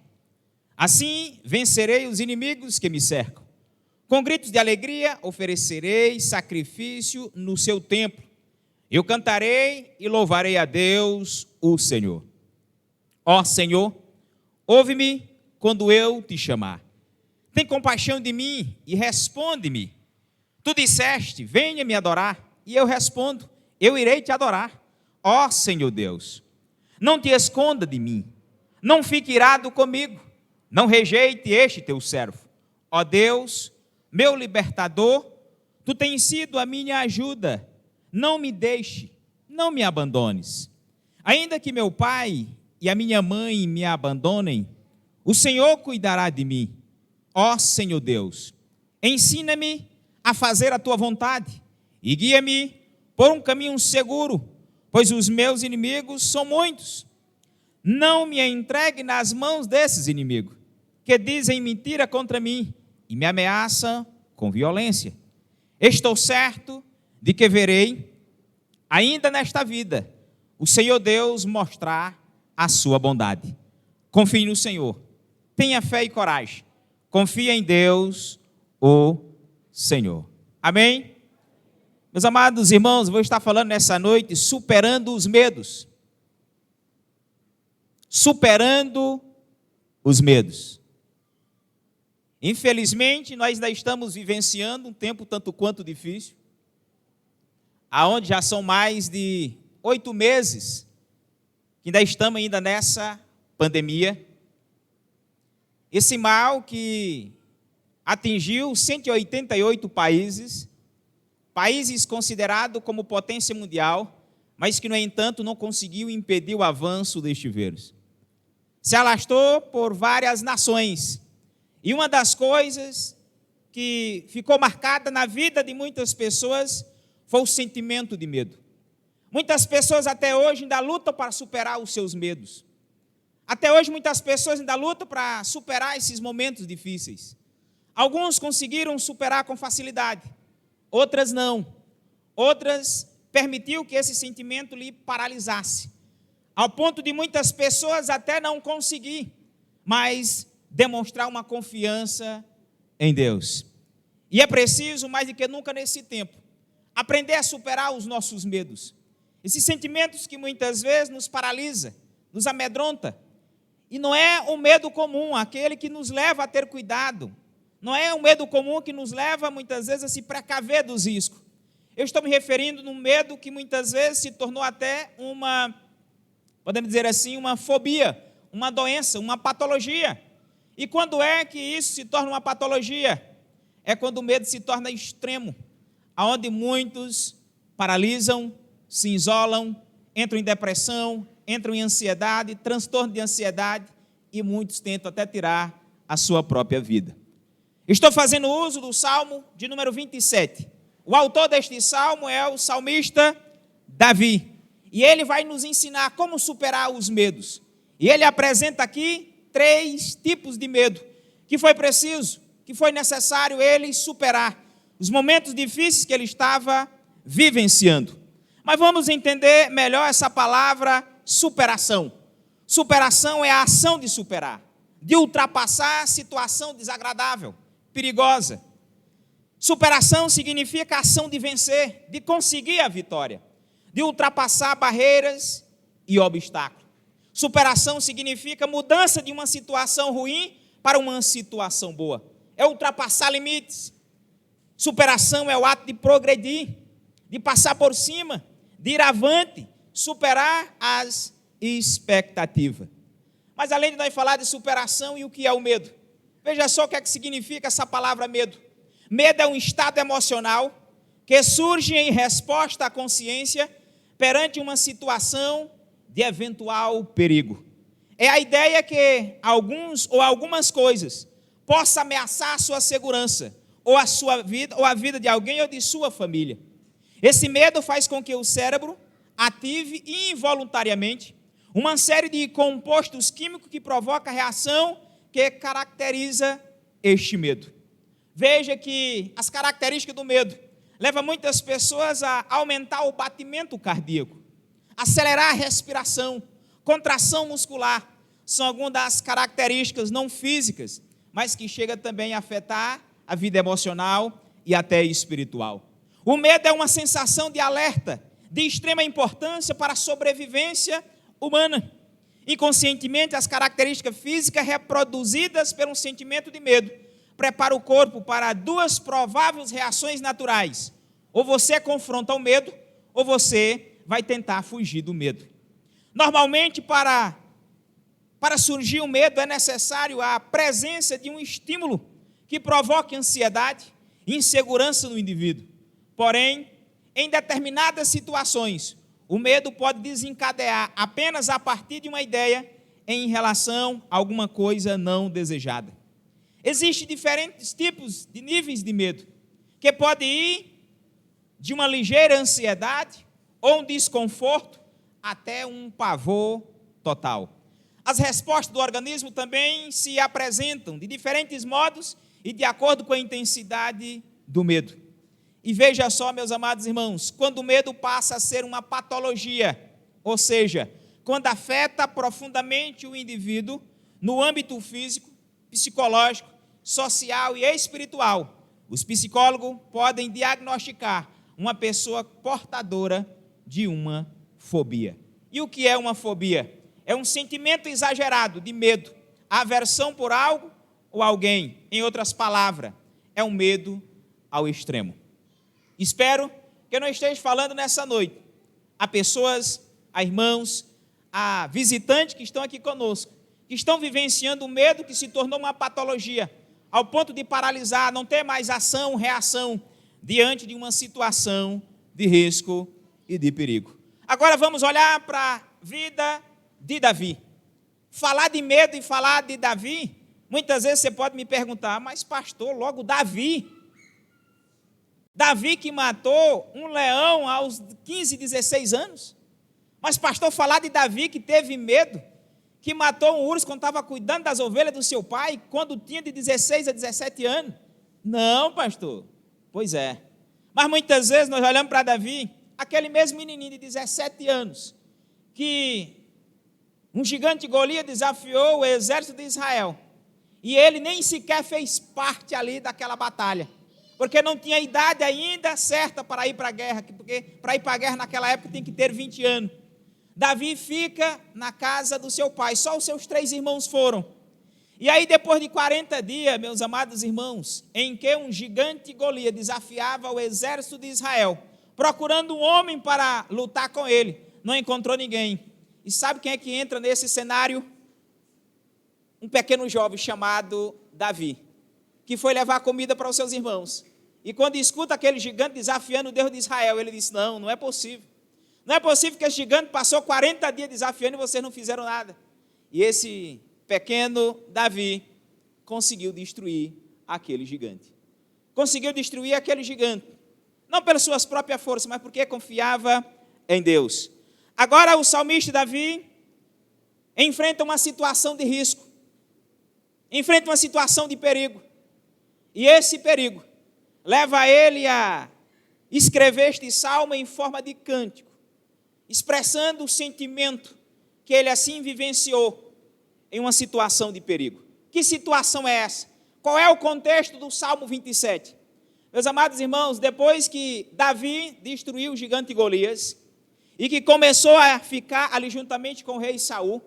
Assim vencerei os inimigos que me cercam. Com gritos de alegria oferecerei sacrifício no seu templo. Eu cantarei e louvarei a Deus, o Senhor. Ó Senhor, ouve-me quando eu te chamar. Tem compaixão de mim e responde-me. Tu disseste, venha me adorar, e eu respondo, eu irei te adorar. Ó Senhor Deus, não te esconda de mim, não fique irado comigo, não rejeite este teu servo. Ó Deus, meu libertador, tu tens sido a minha ajuda, não me deixe, não me abandones. Ainda que meu pai e a minha mãe me abandonem, o Senhor cuidará de mim. Ó Senhor Deus, ensina-me a fazer a tua vontade e guia-me por um caminho seguro, pois os meus inimigos são muitos. Não me entregue nas mãos desses inimigos, que dizem mentira contra mim e me ameaçam com violência. Estou certo de que verei, ainda nesta vida, o Senhor Deus mostrar a sua bondade. Confie no Senhor, tenha fé e coragem, confie em Deus, o Senhor. Amém? Meus amados irmãos, vou estar falando nessa noite superando os medos. Superando os medos. Infelizmente, nós ainda estamos vivenciando um tempo tanto quanto difícil, aonde já são mais de 8 meses que ainda estamos nessa pandemia. Esse mal que atingiu 188 países considerados como potência mundial, mas que, no entanto, não conseguiu impedir o avanço deste vírus. Se alastrou por várias nações. E uma das coisas que ficou marcada na vida de muitas pessoas foi o sentimento de medo. Muitas pessoas até hoje ainda lutam para superar os seus medos. Até hoje muitas pessoas ainda lutam para superar esses momentos difíceis. Alguns conseguiram superar com facilidade, outras não. Outras permitiu que esse sentimento lhe paralisasse, ao ponto de muitas pessoas até não conseguir, mas demonstrar uma confiança em Deus. E é preciso, mais do que nunca nesse tempo, aprender a superar os nossos medos. Esses sentimentos que muitas vezes nos paralisa, nos amedronta. E não é um medo comum, aquele que nos leva a ter cuidado. Não é um medo comum que nos leva, muitas vezes, a se precaver dos riscos. Eu estou me referindo num medo que muitas vezes se tornou até podemos dizer assim, uma fobia, uma doença, uma patologia. E quando é que isso se torna uma patologia? é quando o medo se torna extremo, aonde muitos paralisam, se isolam, entram em depressão, entram em ansiedade, transtorno de ansiedade, e muitos tentam até tirar a sua própria vida. Estou fazendo uso do Salmo de número 27. O autor deste salmo é o salmista Davi. E ele vai nos ensinar como superar os medos. E ele apresenta aqui 3 tipos de medo que foi preciso, que foi necessário ele superar os momentos difíceis que ele estava vivenciando. Mas vamos entender melhor essa palavra superação. Superação é a ação de superar, de ultrapassar a situação desagradável, perigosa. Superação significa a ação de vencer, de conseguir a vitória, de ultrapassar barreiras e obstáculos. Superação significa mudança de uma situação ruim para uma situação boa. É ultrapassar limites. Superação é o ato de progredir, de passar por cima, de ir avante, superar as expectativas. Mas além de nós falar de superação, e o que é o medo? Veja só o que é que significa essa palavra medo. Medo é um estado emocional que surge em resposta à consciência perante uma situação de eventual perigo. É a ideia que alguns ou algumas coisas possam ameaçar a sua segurança, ou a sua vida, ou a vida de alguém ou de sua família. Esse medo faz com que o cérebro ative involuntariamente uma série de compostos químicos que provoca a reação que caracteriza este medo. Veja que as características do medo levam muitas pessoas a aumentar o batimento cardíaco, acelerar a respiração, contração muscular. São algumas das características não físicas, mas que chegam também a afetar a vida emocional e até espiritual. O medo é uma sensação de alerta, de extrema importância para a sobrevivência humana. Inconscientemente, as características físicas reproduzidas pelo sentimento de medo preparam o corpo para 2 prováveis reações naturais. Ou você confronta o medo, ou você vai tentar fugir do medo. Normalmente, para surgir o medo, é necessário a presença de um estímulo que provoque ansiedade e insegurança no indivíduo. Porém, em determinadas situações, o medo pode desencadear apenas a partir de uma ideia em relação a alguma coisa não desejada. Existem diferentes tipos de níveis de medo, que pode ir de uma ligeira ansiedade ou um desconforto até um pavor total. As respostas do organismo também se apresentam de diferentes modos e de acordo com a intensidade do medo. E veja só, meus amados irmãos, quando o medo passa a ser uma patologia, ou seja, quando afeta profundamente o indivíduo no âmbito físico, psicológico, social e espiritual, os psicólogos podem diagnosticar uma pessoa portadora de uma fobia. E o que é uma fobia? É um sentimento exagerado de medo, aversão por algo ou alguém. Em outras palavras, é um medo ao extremo. Espero que eu não esteja falando nessa noite a pessoas, a irmãos, a visitantes que estão aqui conosco, que estão vivenciando o medo que se tornou uma patologia, ao ponto de paralisar, não ter mais ação, reação, diante de uma situação de risco e de perigo. Agora vamos olhar para a vida de Davi. Falar de medo e falar de Davi, muitas vezes você pode me perguntar, mas pastor, logo Davi? Davi que matou um leão aos 15, 16 anos? Mas pastor, falar de Davi que teve medo, que matou um urso quando estava cuidando das ovelhas do seu pai, quando tinha de 16 a 17 anos? Não, pastor. Pois é. Mas muitas vezes nós olhamos para Davi, aquele mesmo menininho de 17 anos, que um gigante Golias desafiou o exército de Israel, e ele nem sequer fez parte ali daquela batalha, porque não tinha idade ainda certa para ir para a guerra, porque para ir para a guerra naquela época tem que ter 20 anos. Davi fica na casa do seu pai, só os seus 3 irmãos foram. E aí depois de 40 dias, meus amados irmãos, em que um gigante Golias desafiava o exército de Israel, procurando um homem para lutar com ele, não encontrou ninguém. E sabe quem é que entra nesse cenário? Um pequeno jovem chamado Davi. que foi levar comida para os seus irmãos. E quando escuta aquele gigante desafiando o Deus de Israel, ele disse, não é possível. Não é possível que esse gigante passou 40 dias desafiando e vocês não fizeram nada. E esse pequeno Davi conseguiu destruir aquele gigante. Conseguiu destruir aquele gigante. Não pelas suas próprias forças, mas porque confiava em Deus. Agora o salmista Davi enfrenta uma situação de risco. Enfrenta uma situação de perigo. E esse perigo leva ele a escrever este salmo em forma de cântico, expressando o sentimento que ele assim vivenciou em uma situação de perigo. Que situação é essa? Qual é o contexto do Salmo 27? Meus amados irmãos, depois que Davi destruiu o gigante Golias e que começou a ficar ali juntamente com o rei Saul,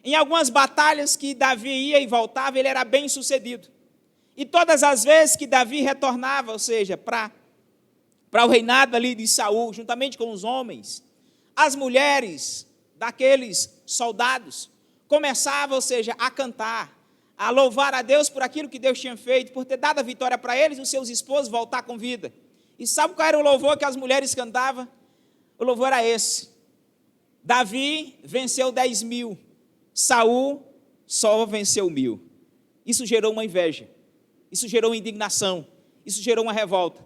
em algumas batalhas que Davi ia e voltava, ele era bem sucedido. E todas as vezes que Davi retornava, ou seja, para o reinado ali de Saul, juntamente com os homens, as mulheres daqueles soldados começavam, ou seja, a cantar, a louvar a Deus por aquilo que Deus tinha feito, por ter dado a vitória para eles e os seus esposos voltar com vida. E sabe qual era o louvor que as mulheres cantavam? O louvor era esse: Davi venceu 10.000, Saul só venceu 1.000. Isso gerou uma inveja, isso gerou uma indignação, isso gerou uma revolta.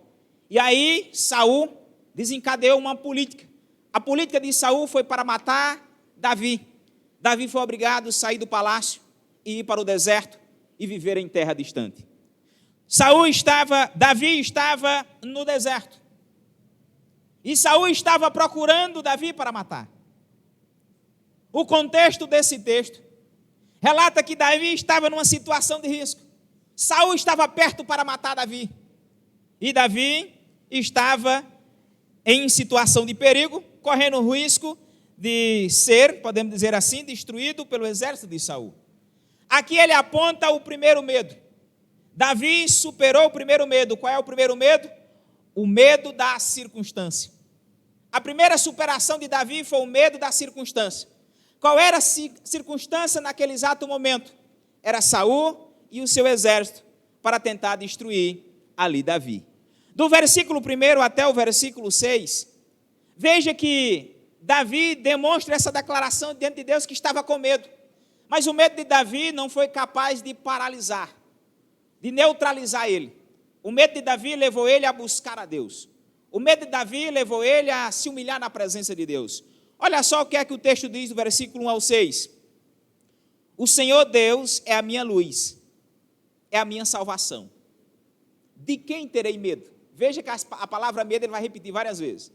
E aí Saul desencadeou uma política. A política de Saul foi para matar Davi. Davi foi obrigado a sair do palácio e ir para o deserto e viver em terra distante. Davi estava no deserto. E Saul estava procurando Davi para matar. O contexto desse texto relata que Davi estava numa situação de risco. Saul estava perto para matar Davi. E Davi estava em situação de perigo, correndo o risco de ser, podemos dizer assim, destruído pelo exército de Saul. Aqui ele aponta o primeiro medo. Davi superou o primeiro medo. Qual é o primeiro medo? O medo da circunstância. A primeira superação de Davi foi o medo da circunstância. Qual era a circunstância naquele exato momento? Era Saul e o seu exército para tentar destruir ali Davi. Do versículo 1 até o versículo 6, veja que Davi demonstra essa declaração diante de Deus que estava com medo. Mas o medo de Davi não foi capaz de paralisar, de neutralizar ele. O medo de Davi levou ele a buscar a Deus. O medo de Davi levou ele a se humilhar na presença de Deus. Olha só o que é que o texto diz do versículo 1 ao 6. O Senhor Deus é a minha luz, é a minha salvação. De quem terei medo? Veja que a palavra medo ele vai repetir várias vezes.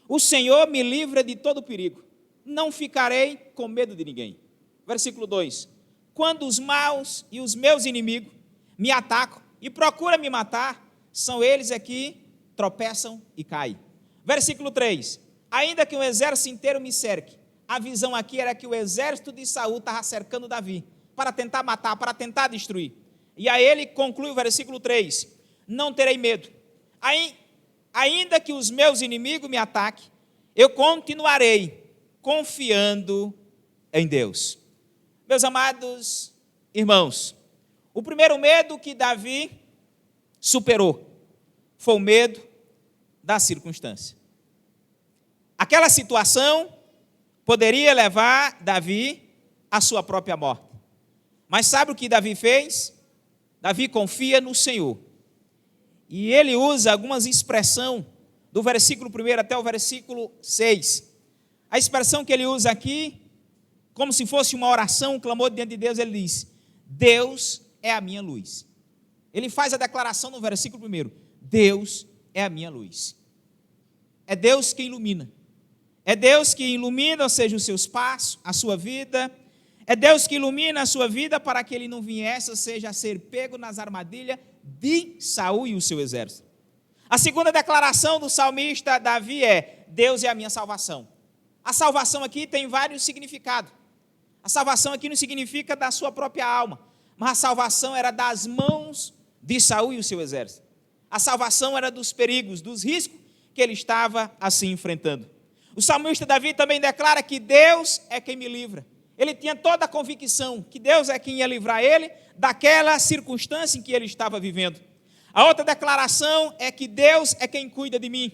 O Senhor me livra de todo perigo. Não ficarei com medo de ninguém. Versículo 2. Quando os maus e os meus inimigos me atacam e procuram me matar, são eles que tropeçam e caem. Versículo 3. Ainda que um exército inteiro me cerque, a visão aqui era que o exército de Saul estava cercando Davi, para tentar matar, para tentar destruir. E aí ele conclui o versículo 3. Não terei medo. Ainda que os meus inimigos me ataquem, eu continuarei confiando em Deus. Meus amados irmãos, o primeiro medo que Davi superou foi o medo da circunstância. Aquela situação poderia levar Davi à sua própria morte. Mas sabe o que Davi fez? Davi confia no Senhor. E ele usa algumas expressões do versículo 1 até o versículo 6. A expressão que ele usa aqui, como se fosse uma oração, um clamor diante de Deus, ele diz: Deus é a minha luz. Ele faz a declaração no versículo 1: Deus é a minha luz. É Deus que ilumina. É Deus que ilumina, ou seja, os seus passos, a sua vida. É Deus que ilumina a sua vida para que ele não viesse, ou seja, a ser pego nas armadilhas de Saul e o seu exército. A segunda declaração do salmista Davi é: Deus é a minha salvação. A salvação aqui tem vários significados. A salvação aqui não significa da sua própria alma, mas a salvação era das mãos de Saul e o seu exército. A salvação era dos perigos, dos riscos que ele estava assim enfrentando. O salmista Davi também declara que Deus é quem me livra. Ele tinha toda a convicção que Deus é quem ia livrar ele daquela circunstância em que ele estava vivendo. A outra declaração é que Deus é quem cuida de mim.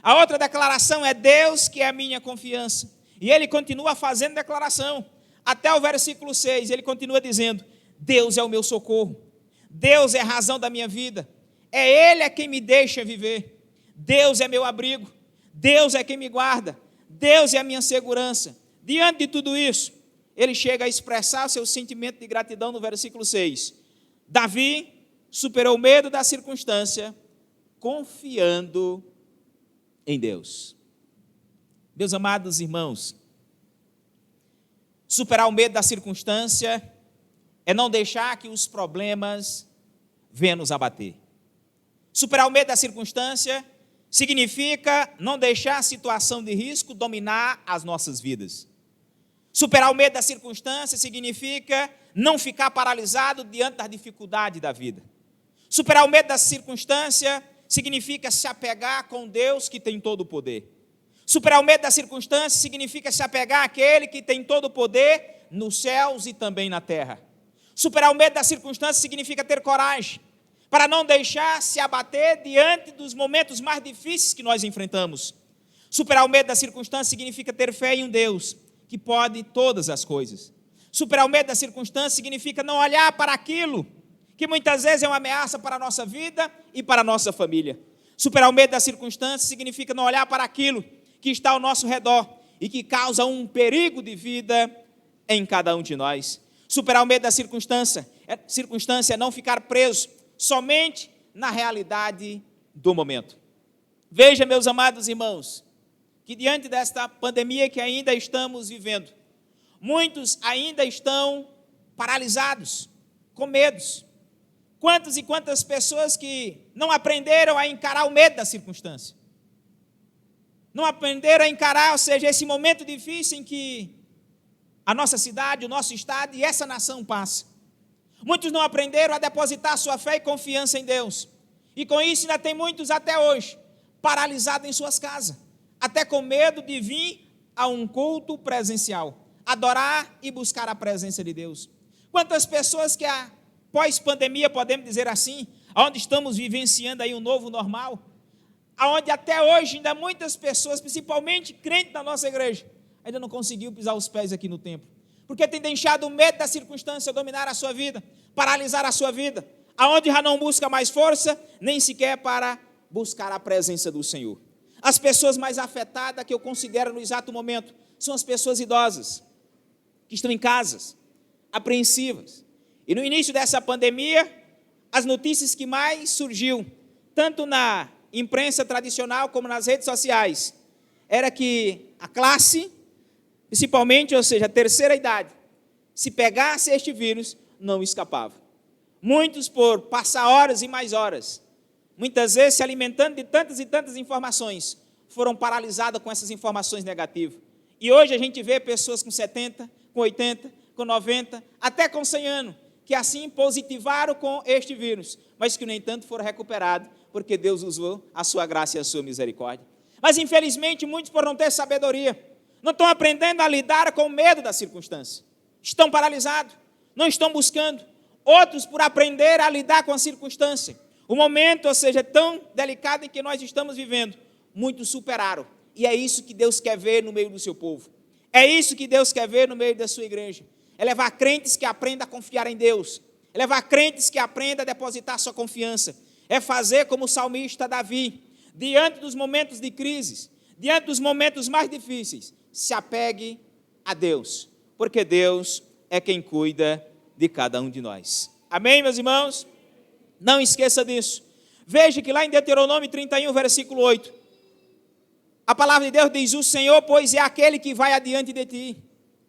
A outra declaração é Deus que é a minha confiança. E ele continua fazendo declaração. Até o versículo 6, ele continua dizendo: Deus é o meu socorro. Deus é a razão da minha vida. É Ele quem me deixa viver. Deus é meu abrigo. Deus é quem me guarda. Deus é a minha segurança. Diante de tudo isso, ele chega a expressar o seu sentimento de gratidão no versículo 6. Davi superou o medo da circunstância, confiando em Deus. Meus amados irmãos, superar o medo da circunstância é não deixar que os problemas venham nos abater. Superar o medo da circunstância significa não deixar a situação de risco dominar as nossas vidas. Superar o medo da circunstância significa não ficar paralisado diante da dificuldade da vida. Superar o medo da circunstância significa se apegar com Deus que tem todo o poder. Superar o medo da circunstância significa se apegar àquele que tem todo o poder nos céus e também na terra. Superar o medo da circunstância significa ter coragem para não deixar se abater diante dos momentos mais difíceis que nós enfrentamos. Superar o medo da circunstância significa ter fé em um Deus que pode todas as coisas. Superar o medo da circunstância significa não olhar para aquilo que muitas vezes é uma ameaça para a nossa vida e para a nossa família. Superar o medo da circunstância significa não olhar para aquilo que está ao nosso redor e que causa um perigo de vida em cada um de nós. Superar o medo da circunstância é não ficar preso somente na realidade do momento. Veja, meus amados irmãos, que diante desta pandemia que ainda estamos vivendo, muitos ainda estão paralisados, com medos. Quantas e quantas pessoas que não aprenderam a encarar o medo da circunstância. Não aprenderam a encarar, ou seja, esse momento difícil em que a nossa cidade, o nosso estado e essa nação passa. Muitos não aprenderam a depositar sua fé e confiança em Deus. E com isso ainda tem muitos até hoje paralisados em suas casas, até com medo de vir a um culto presencial, adorar e buscar a presença de Deus. Quantas pessoas que após pandemia, podemos dizer assim, onde estamos vivenciando aí um novo normal, onde até hoje ainda muitas pessoas, principalmente crentes da nossa igreja, ainda não conseguiu pisar os pés aqui no templo, porque tem deixado o medo da circunstância dominar a sua vida, paralisar a sua vida, aonde já não busca mais força, nem sequer para buscar a presença do Senhor. As pessoas mais afetadas que eu considero no exato momento são as pessoas idosas, que estão em casas, apreensivas. E no início dessa pandemia, as notícias que mais surgiu, tanto na imprensa tradicional como nas redes sociais, era que a classe, principalmente, ou seja, a terceira idade, se pegasse este vírus, não escapava. Muitos, por passar horas e mais horas, muitas vezes se alimentando de tantas e tantas informações, foram paralisados com essas informações negativas. E hoje a gente vê pessoas com 70, com 80, com 90, até com 100 anos, que assim positivaram com este vírus, mas que, no entanto, foram recuperados, porque Deus usou a sua graça e a sua misericórdia. Mas, infelizmente, muitos, por não ter sabedoria, não estão aprendendo a lidar com o medo da circunstância. Estão paralisados, não estão buscando. Outros, por aprender a lidar com a circunstância. O momento, ou seja, tão delicado em que nós estamos vivendo, muitos superaram. E é isso que Deus quer ver no meio do seu povo. É isso que Deus quer ver no meio da sua igreja. É levar crentes que aprendam a confiar em Deus. É levar crentes que aprendam a depositar sua confiança. É fazer como o salmista Davi, diante dos momentos de crise, diante dos momentos mais difíceis, se apegue a Deus, porque Deus é quem cuida de cada um de nós. Amém, meus irmãos? Não esqueça disso. Veja que lá em Deuteronômio 31, versículo 8, a palavra de Deus diz: o Senhor, pois, é aquele que vai adiante de ti.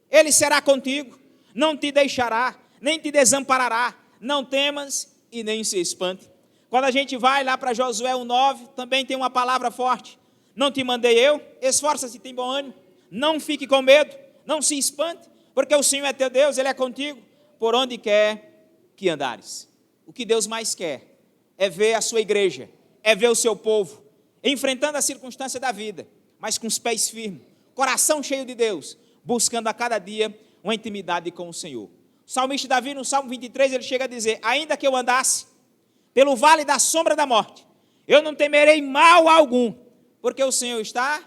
Ele será contigo, não te deixará, nem te desamparará. Não temas e nem se espante. Quando a gente vai lá para Josué 1,9, também tem uma palavra forte. Não te mandei eu? Esforça-se e tem bom ânimo. Não fique com medo, não se espante, porque o Senhor é teu Deus, Ele é contigo, por onde quer que andares. O que Deus mais quer é ver a sua igreja, é ver o seu povo, enfrentando a circunstância da vida, mas com os pés firmes, coração cheio de Deus, buscando a cada dia uma intimidade com o Senhor. O salmista Davi, no Salmo 23, ele chega a dizer: ainda que eu andasse pelo vale da sombra da morte, eu não temerei mal algum, porque o Senhor está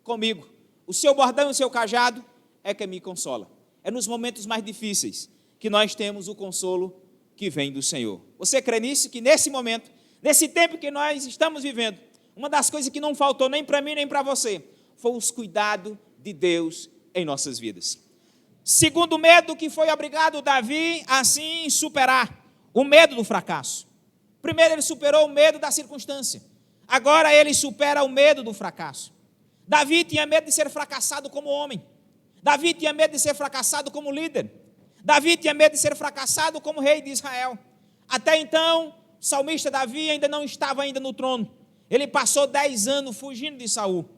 comigo. O seu bordão e o seu cajado é que me consola. É nos momentos mais difíceis que nós temos o consolo que vem do Senhor. Você crê nisso? Que nesse momento, nesse tempo que nós estamos vivendo, uma das coisas que não faltou nem para mim nem para você, foi os cuidados de Deus em nossas vidas. Segundo medo que foi obrigado Davi assim superar, o medo do fracasso. Primeiro ele superou o medo da circunstância, agora ele supera o medo do fracasso. Davi tinha medo de ser fracassado como homem, Davi tinha medo de ser fracassado como líder, Davi tinha medo de ser fracassado como rei de Israel. Até então, o salmista Davi ainda não estava ainda no trono, ele passou 10 anos fugindo de Saul.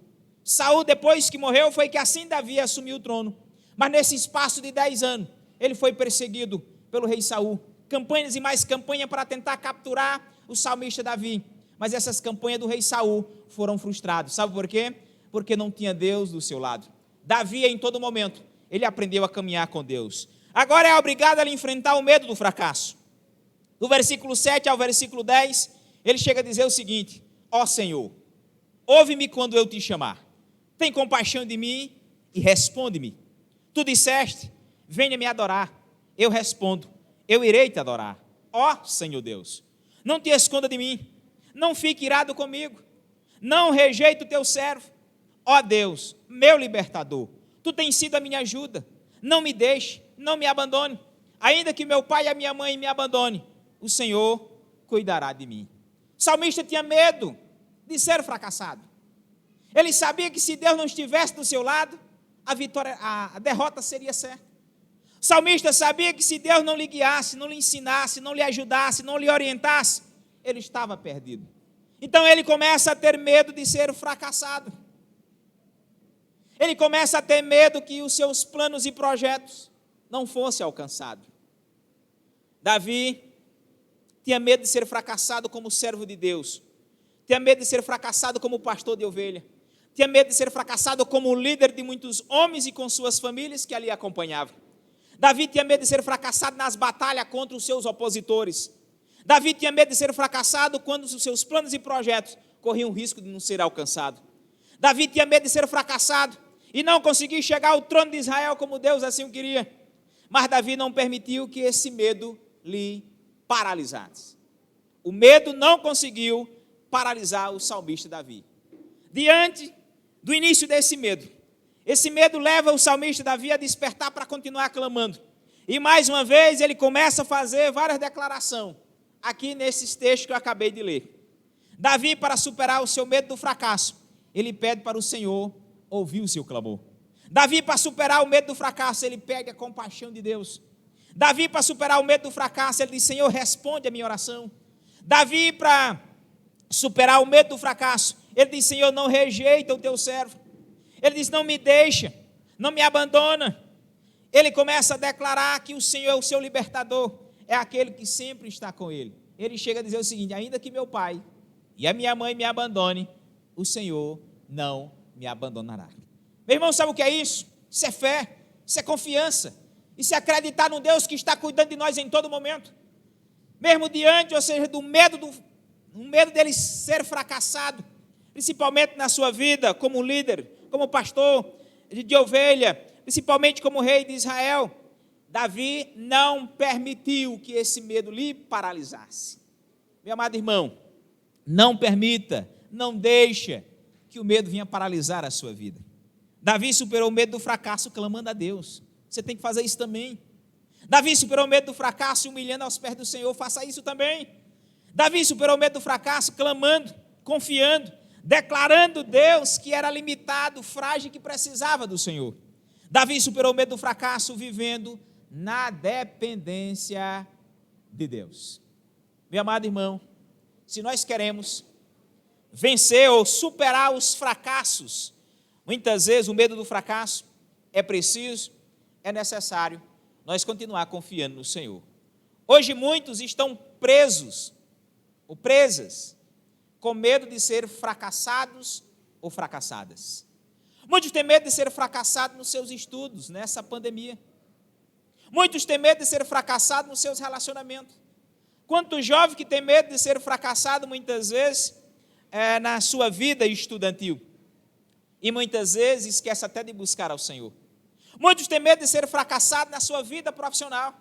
Saul, depois que morreu, foi que assim Davi assumiu o trono. Mas nesse espaço de 10 anos, ele foi perseguido pelo rei Saul. Campanhas e mais campanhas para tentar capturar o salmista Davi. Mas essas campanhas do rei Saul foram frustradas. Sabe por quê? Porque não tinha Deus do seu lado. Davi, em todo momento, ele aprendeu a caminhar com Deus. Agora é obrigado a enfrentar o medo do fracasso. Do versículo 7 ao versículo 10, ele chega a dizer o seguinte: ó Senhor, ouve-me quando eu te chamar. Tem compaixão de mim e responde-me. Tu disseste: venha me adorar. Eu respondo: eu irei te adorar. Ó Senhor Deus, não te esconda de mim, não fique irado comigo, não rejeite o teu servo. Ó Deus, meu libertador, tu tens sido a minha ajuda, não me deixe, não me abandone. Ainda que meu pai e a minha mãe me abandone, o Senhor cuidará de mim. O salmista tinha medo de ser fracassado. Ele sabia que se Deus não estivesse do seu lado, a derrota seria certa. O salmista sabia que se Deus não lhe guiasse, não lhe ensinasse, não lhe ajudasse, não lhe orientasse, ele estava perdido. Então ele começa a ter medo de ser fracassado. Ele começa a ter medo que os seus planos e projetos não fossem alcançados. Davi tinha medo de ser fracassado como servo de Deus. Tinha medo de ser fracassado como pastor de ovelha. Tinha medo de ser fracassado como líder de muitos homens e com suas famílias que ali acompanhavam. Davi tinha medo de ser fracassado nas batalhas contra os seus opositores. Davi tinha medo de ser fracassado quando os seus planos e projetos corriam risco de não ser alcançados. Davi tinha medo de ser fracassado e não conseguir chegar ao trono de Israel como Deus assim o queria. Mas Davi não permitiu que esse medo lhe paralisasse. O medo não conseguiu paralisar o salmista Davi. Diante do início desse medo, esse medo leva o salmista Davi a despertar para continuar clamando. E mais uma vez ele começa a fazer várias declarações, aqui nesses textos que eu acabei de ler. Davi, para superar o seu medo do fracasso, ele pede para o Senhor ouvir o seu clamor. Davi, para superar o medo do fracasso, ele pede a compaixão de Deus. Davi, para superar o medo do fracasso, ele diz: Senhor, responde a minha oração. Davi, para superar o medo do fracasso, ele diz: Senhor, não rejeita o teu servo. Ele diz: não me deixa, não me abandona. Ele começa a declarar que o Senhor é o seu libertador, é aquele que sempre está com ele. Ele chega a dizer o seguinte: ainda que meu pai e a minha mãe me abandone, o Senhor não me abandonará. Meu irmão, sabe o que é isso? Isso é fé, isso é confiança, isso é acreditar no Deus que está cuidando de nós em todo momento. Mesmo diante, ou seja, do medo dele ser fracassado, principalmente na sua vida como líder, como pastor de ovelha, principalmente como rei de Israel, Davi não permitiu que esse medo lhe paralisasse. Meu amado irmão, não permita, não deixa que o medo venha paralisar a sua vida. Davi superou o medo do fracasso clamando a Deus. Você tem que fazer isso também. Davi superou o medo do fracasso humilhando aos pés do Senhor. Faça isso também. Davi superou o medo do fracasso clamando, confiando, declarando Deus que era limitado, frágil e que precisava do Senhor. Davi superou o medo do fracasso vivendo na dependência de Deus. Meu amado irmão, se nós queremos vencer ou superar os fracassos, muitas vezes o medo do fracasso, é necessário nós continuar confiando no Senhor. Hoje muitos estão presos ou presas com medo de ser fracassados ou fracassadas. Muitos têm medo de ser fracassados nos seus estudos nessa pandemia. Muitos têm medo de ser fracassado nos seus relacionamentos. Quanto jovem que tem medo de ser fracassado muitas vezes na sua vida estudantil. E muitas vezes esquece até de buscar ao Senhor. Muitos têm medo de ser fracassado na sua vida profissional.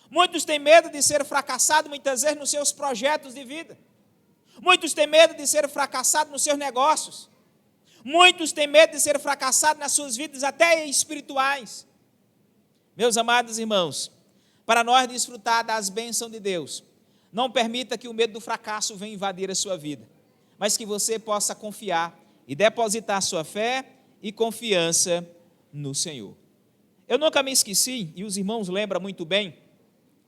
Muitos têm medo de ser fracassado muitas vezes nos seus projetos de vida. Muitos têm medo de ser fracassado nos seus negócios. Muitos têm medo de ser fracassado nas suas vidas até espirituais. Meus amados irmãos, para nós desfrutar das bênçãos de Deus, não permita que o medo do fracasso venha invadir a sua vida, mas que você possa confiar e depositar sua fé e confiança no Senhor. Eu nunca me esqueci, e os irmãos lembram muito bem,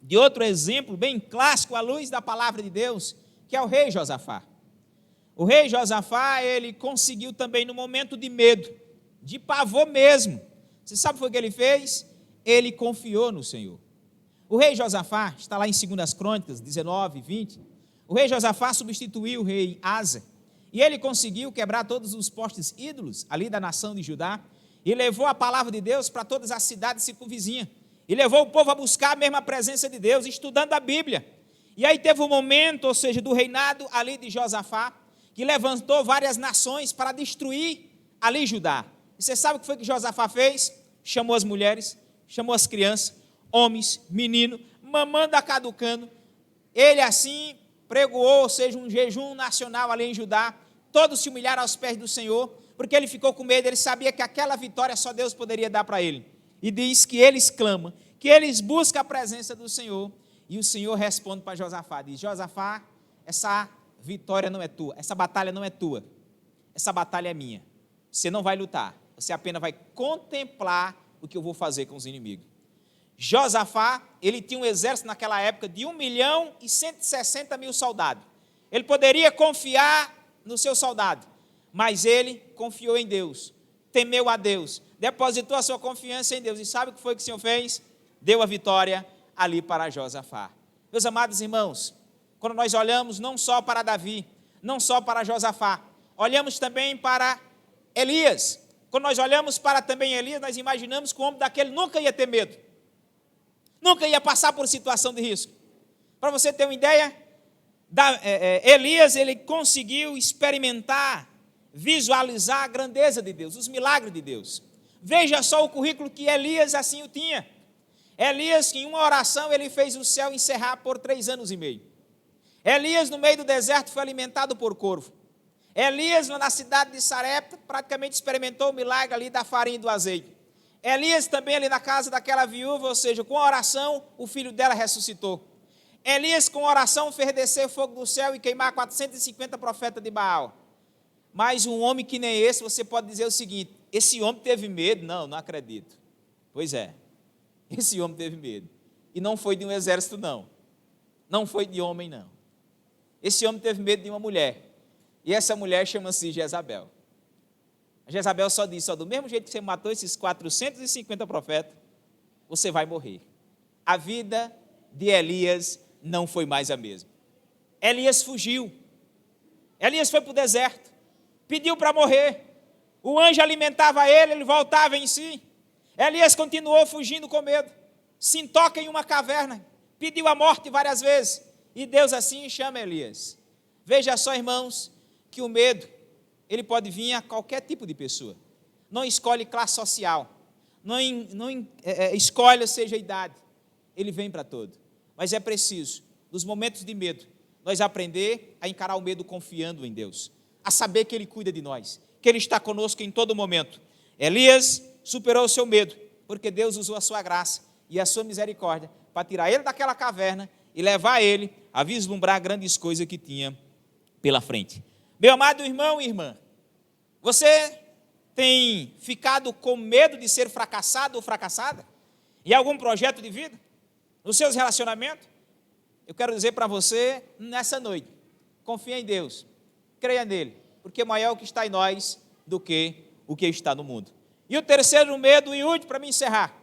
de outro exemplo bem clássico à luz da palavra de Deus, que é o rei Josafá. O rei Josafá, ele conseguiu também no momento de medo, de pavor mesmo. Você sabe o que ele fez? Ele confiou no Senhor. O rei Josafá, está lá em 2 Crônicas 19, 20, o rei Josafá substituiu o rei Asa, e ele conseguiu quebrar todos os postes ídolos ali da nação de Judá, e levou a palavra de Deus para todas as cidades circunvizinhas, e levou o povo a buscar a mesma presença de Deus, estudando a Bíblia. E aí teve um momento, ou seja, do reinado ali de Josafá, que levantou várias nações para destruir ali Judá. E você sabe o que foi que Josafá fez? Chamou as mulheres, chamou as crianças, homens, meninos, mamando a caducando. Ele assim pregoou, ou seja, um jejum nacional ali em Judá. Todos se humilharam aos pés do Senhor, porque ele ficou com medo, ele sabia que aquela vitória só Deus poderia dar para ele. E diz que eles clamam, que eles buscam a presença do Senhor, e o Senhor responde para Josafá, diz: Josafá, essa vitória não é tua, essa batalha não é tua, essa batalha é minha. Você não vai lutar, você apenas vai contemplar o que eu vou fazer com os inimigos. Josafá, ele tinha um exército naquela época de 1.160.000 soldados. Ele poderia confiar no seu soldado, mas ele confiou em Deus, temeu a Deus, depositou a sua confiança em Deus. E sabe o que foi que o Senhor fez? Deu a vitória ali para Josafá. Meus amados irmãos, quando nós olhamos não só para Davi, não só para Josafá, olhamos também para Elias. Quando nós olhamos para também Elias, nós imaginamos que o homem daquele nunca ia ter medo, nunca ia passar por situação de risco. Para você ter uma ideia, Elias, ele conseguiu experimentar, visualizar a grandeza de Deus, os milagres de Deus. Veja só o currículo que Elias assim o tinha. Elias, em uma oração, ele fez o céu encerrar por 3 anos e meio. Elias, no meio do deserto, foi alimentado por corvo. Elias, na cidade de Sarepta, praticamente experimentou o milagre ali da farinha e do azeite. Elias também ali na casa daquela viúva, ou seja, com a oração, o filho dela ressuscitou. Elias, com a oração, fez descer fogo do céu e queimar 450 profetas de Baal. Mas um homem que nem esse, você pode dizer o seguinte: esse homem teve medo? Não, não acredito. Pois é, esse homem teve medo. E não foi de um exército, não. Não foi de homem, não. Esse homem teve medo de uma mulher. E essa mulher chama-se Jezabel. A Jezabel só disse: do mesmo jeito que você matou esses 450 profetas, você vai morrer. A vida de Elias não foi mais a mesma. Elias fugiu. Elias foi para o deserto. Pediu para morrer. O anjo alimentava ele, ele voltava em si. Elias continuou fugindo com medo. Se entoca em uma caverna. Pediu a morte várias vezes. E Deus assim chama Elias. Veja só, irmãos, que o medo, ele pode vir a qualquer tipo de pessoa. Não escolhe classe social. Não escolhe, seja a idade. Ele vem para todo. Mas é preciso, nos momentos de medo, nós aprender a encarar o medo confiando em Deus. A saber que Ele cuida de nós, que Ele está conosco em todo momento. Elias superou o seu medo, porque Deus usou a sua graça e a sua misericórdia para tirar ele daquela caverna e levar ele a vislumbrar grandes coisas que tinha pela frente. Meu amado irmão e irmã, você tem ficado com medo de ser fracassado ou fracassada em algum projeto de vida? Nos seus relacionamentos? Eu quero dizer para você nessa noite: confia em Deus, creia nele, porque maior é o que está em nós do que o que está no mundo. E o terceiro medo, e último, para me encerrar.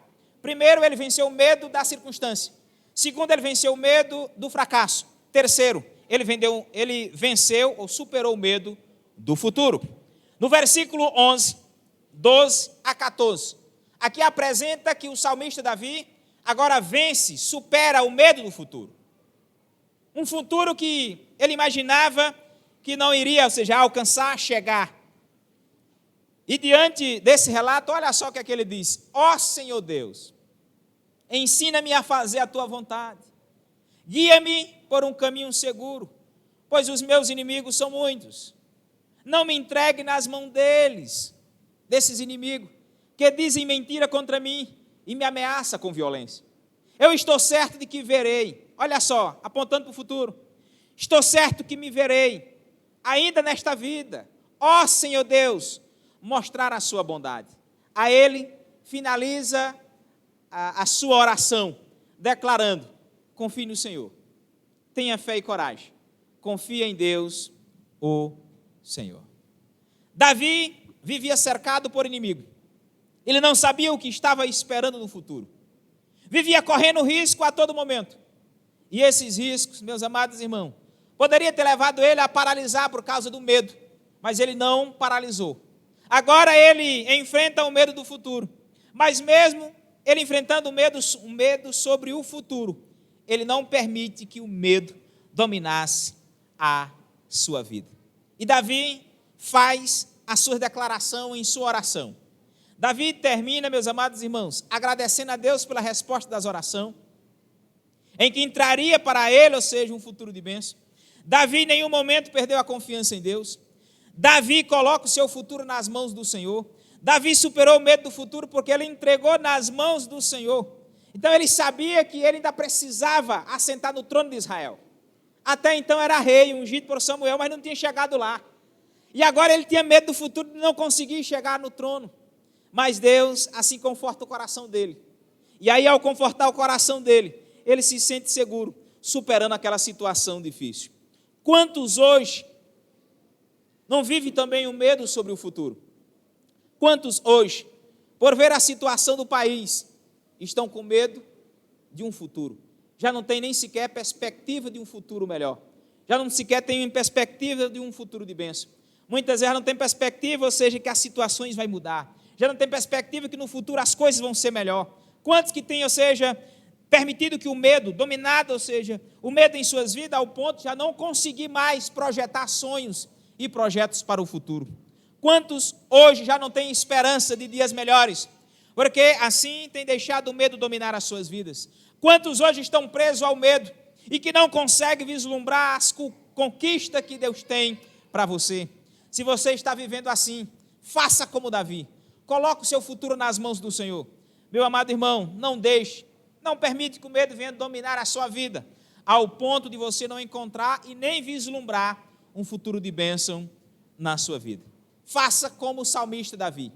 Primeiro, ele venceu o medo da circunstância. Segundo, ele venceu o medo do fracasso. Terceiro, ele venceu ou superou o medo do futuro. No versículo 11, 12 a 14, aqui apresenta que o salmista Davi, agora vence, supera o medo do futuro. Um futuro que ele imaginava que não iria, ou seja, alcançar, chegar. E diante desse relato, olha só o que é que ele diz: ó Senhor Deus, ensina-me a fazer a tua vontade, guia-me por um caminho seguro, pois os meus inimigos são muitos. Não me entregue nas mãos desses inimigos, que dizem mentira contra mim e me ameaçam com violência. Eu estou certo de que verei, olha só, apontando para o futuro, estou certo que me verei, ainda nesta vida, ó Senhor Deus, mostrar a sua bondade. A ele finaliza a sua oração, declarando: confie no Senhor, tenha fé e coragem, confia em Deus, o Senhor. Davi vivia cercado por inimigo, ele não sabia o que estava esperando no futuro, vivia correndo risco a todo momento, e esses riscos, meus amados irmãos, poderia ter levado ele a paralisar por causa do medo, mas ele não paralisou. Agora ele enfrenta o medo do futuro, mas mesmo ele enfrentando o medo sobre o futuro, ele não permite que o medo dominasse a sua vida. E Davi faz a sua declaração em sua oração. Davi termina, meus amados irmãos, agradecendo a Deus pela resposta das orações, em que entraria para ele, ou seja, um futuro de bênção. Davi em nenhum momento perdeu a confiança em Deus. Davi coloca o seu futuro nas mãos do Senhor. Davi superou o medo do futuro porque ele entregou nas mãos do Senhor. Então ele sabia que ele ainda precisava assentar no trono de Israel. Até então era rei, ungido por Samuel, mas não tinha chegado lá. E agora ele tinha medo do futuro de não conseguir chegar no trono. Mas Deus assim conforta o coração dele. E aí, ao confortar o coração dele, ele se sente seguro, superando aquela situação difícil. Quantos hoje não vivem também o medo sobre o futuro? Quantos hoje, por ver a situação do país, estão com medo de um futuro? Já não tem nem sequer perspectiva de um futuro melhor. Já não sequer tem perspectiva de um futuro de bênção. Muitas vezes não tem perspectiva, ou seja, que as situações vão mudar. Já não tem perspectiva que no futuro as coisas vão ser melhor. Quantos que têm, ou seja, permitido que o medo, dominado, ou seja, o medo em suas vidas, ao ponto de já não conseguir mais projetar sonhos e projetos para o futuro? Quantos hoje já não têm esperança de dias melhores, porque assim têm deixado o medo dominar as suas vidas? Quantos hoje estão presos ao medo e que não conseguem vislumbrar as conquistas que Deus tem para você? Se você está vivendo assim, faça como Davi, coloque o seu futuro nas mãos do Senhor. Meu amado irmão, não deixe, não permite que o medo venha dominar a sua vida, ao ponto de você não encontrar e nem vislumbrar um futuro de bênção na sua vida. Faça como o salmista Davi.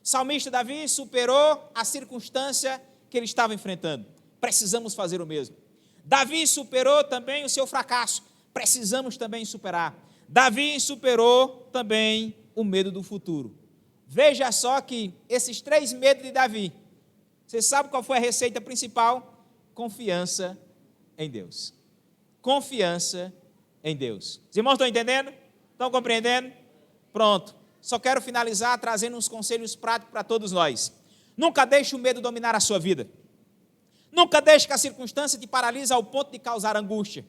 O salmista Davi superou a circunstância que ele estava enfrentando. Precisamos fazer o mesmo. Davi superou também o seu fracasso. Precisamos também superar. Davi superou também o medo do futuro. Veja só que esses 3 medos de Davi, você sabe qual foi a receita principal? Confiança em Deus. Confiança em Deus. Os irmãos estão entendendo? Estão compreendendo? Pronto. Só quero finalizar trazendo uns conselhos práticos para todos nós. Nunca deixe o medo dominar a sua vida. Nunca deixe que a circunstância te paralise ao ponto de causar angústia.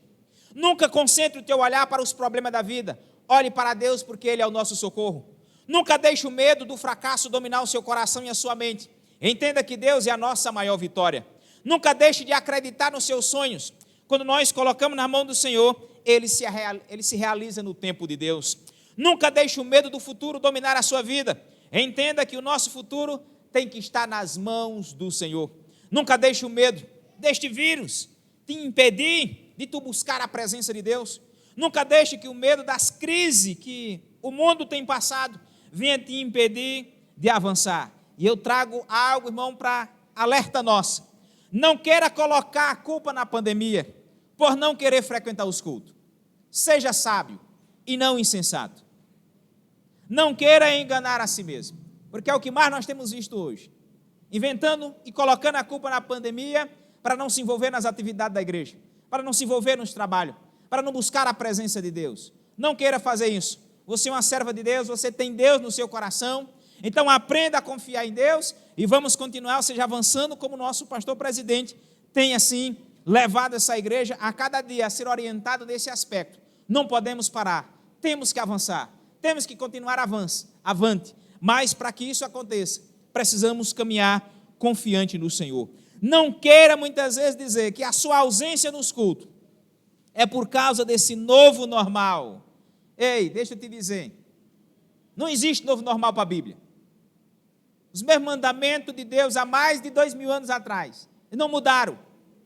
Nunca concentre o teu olhar para os problemas da vida. Olhe para Deus, porque Ele é o nosso socorro. Nunca deixe o medo do fracasso dominar o seu coração e a sua mente. Entenda que Deus é a nossa maior vitória. Nunca deixe de acreditar nos seus sonhos. Quando nós colocamos na mão do Senhor, Ele se realiza no tempo de Deus. Nunca deixe o medo do futuro dominar a sua vida. Entenda que o nosso futuro tem que estar nas mãos do Senhor. Nunca deixe o medo deste vírus te impedir de tu buscar a presença de Deus. Nunca deixe que o medo das crises que o mundo tem passado venha te impedir de avançar. E eu trago algo, irmão, para alerta nossa. Não queira colocar a culpa na pandemia por não querer frequentar os cultos. Seja sábio e não insensato. Não queira enganar a si mesmo, porque é o que mais nós temos visto hoje. Inventando e colocando a culpa na pandemia para não se envolver nas atividades da igreja, para não se envolver nos trabalhos, para não buscar a presença de Deus. Não queira fazer isso. Você é uma serva de Deus, você tem Deus no seu coração, Então aprenda a confiar em Deus e vamos continuar, ou seja, avançando como nosso pastor presidente tem assim levado essa igreja a cada dia a ser orientado nesse aspecto. Não podemos parar, temos que avançar, temos que continuar avante, mas para que isso aconteça, precisamos caminhar confiante no Senhor. Não queira muitas vezes dizer que a sua ausência nos cultos é por causa desse novo normal. Ei, deixa eu te dizer, não existe novo normal para a Bíblia. Os mesmos mandamentos de Deus há mais de 2000 anos atrás não mudaram,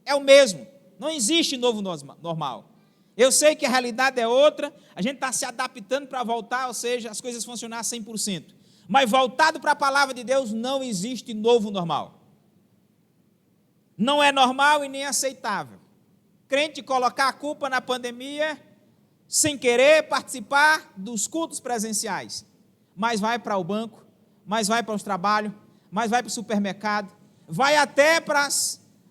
é o mesmo, não existe novo normal. Eu sei que a realidade é outra, a gente está se adaptando para voltar, ou seja, as coisas funcionar 100%. Mas voltado para a palavra de Deus, não existe novo normal. Não é normal e nem aceitável crente colocar a culpa na pandemia sem querer participar dos cultos presenciais, mas vai para o banco, mas vai para os trabalhos, mas vai para o supermercado, vai até para,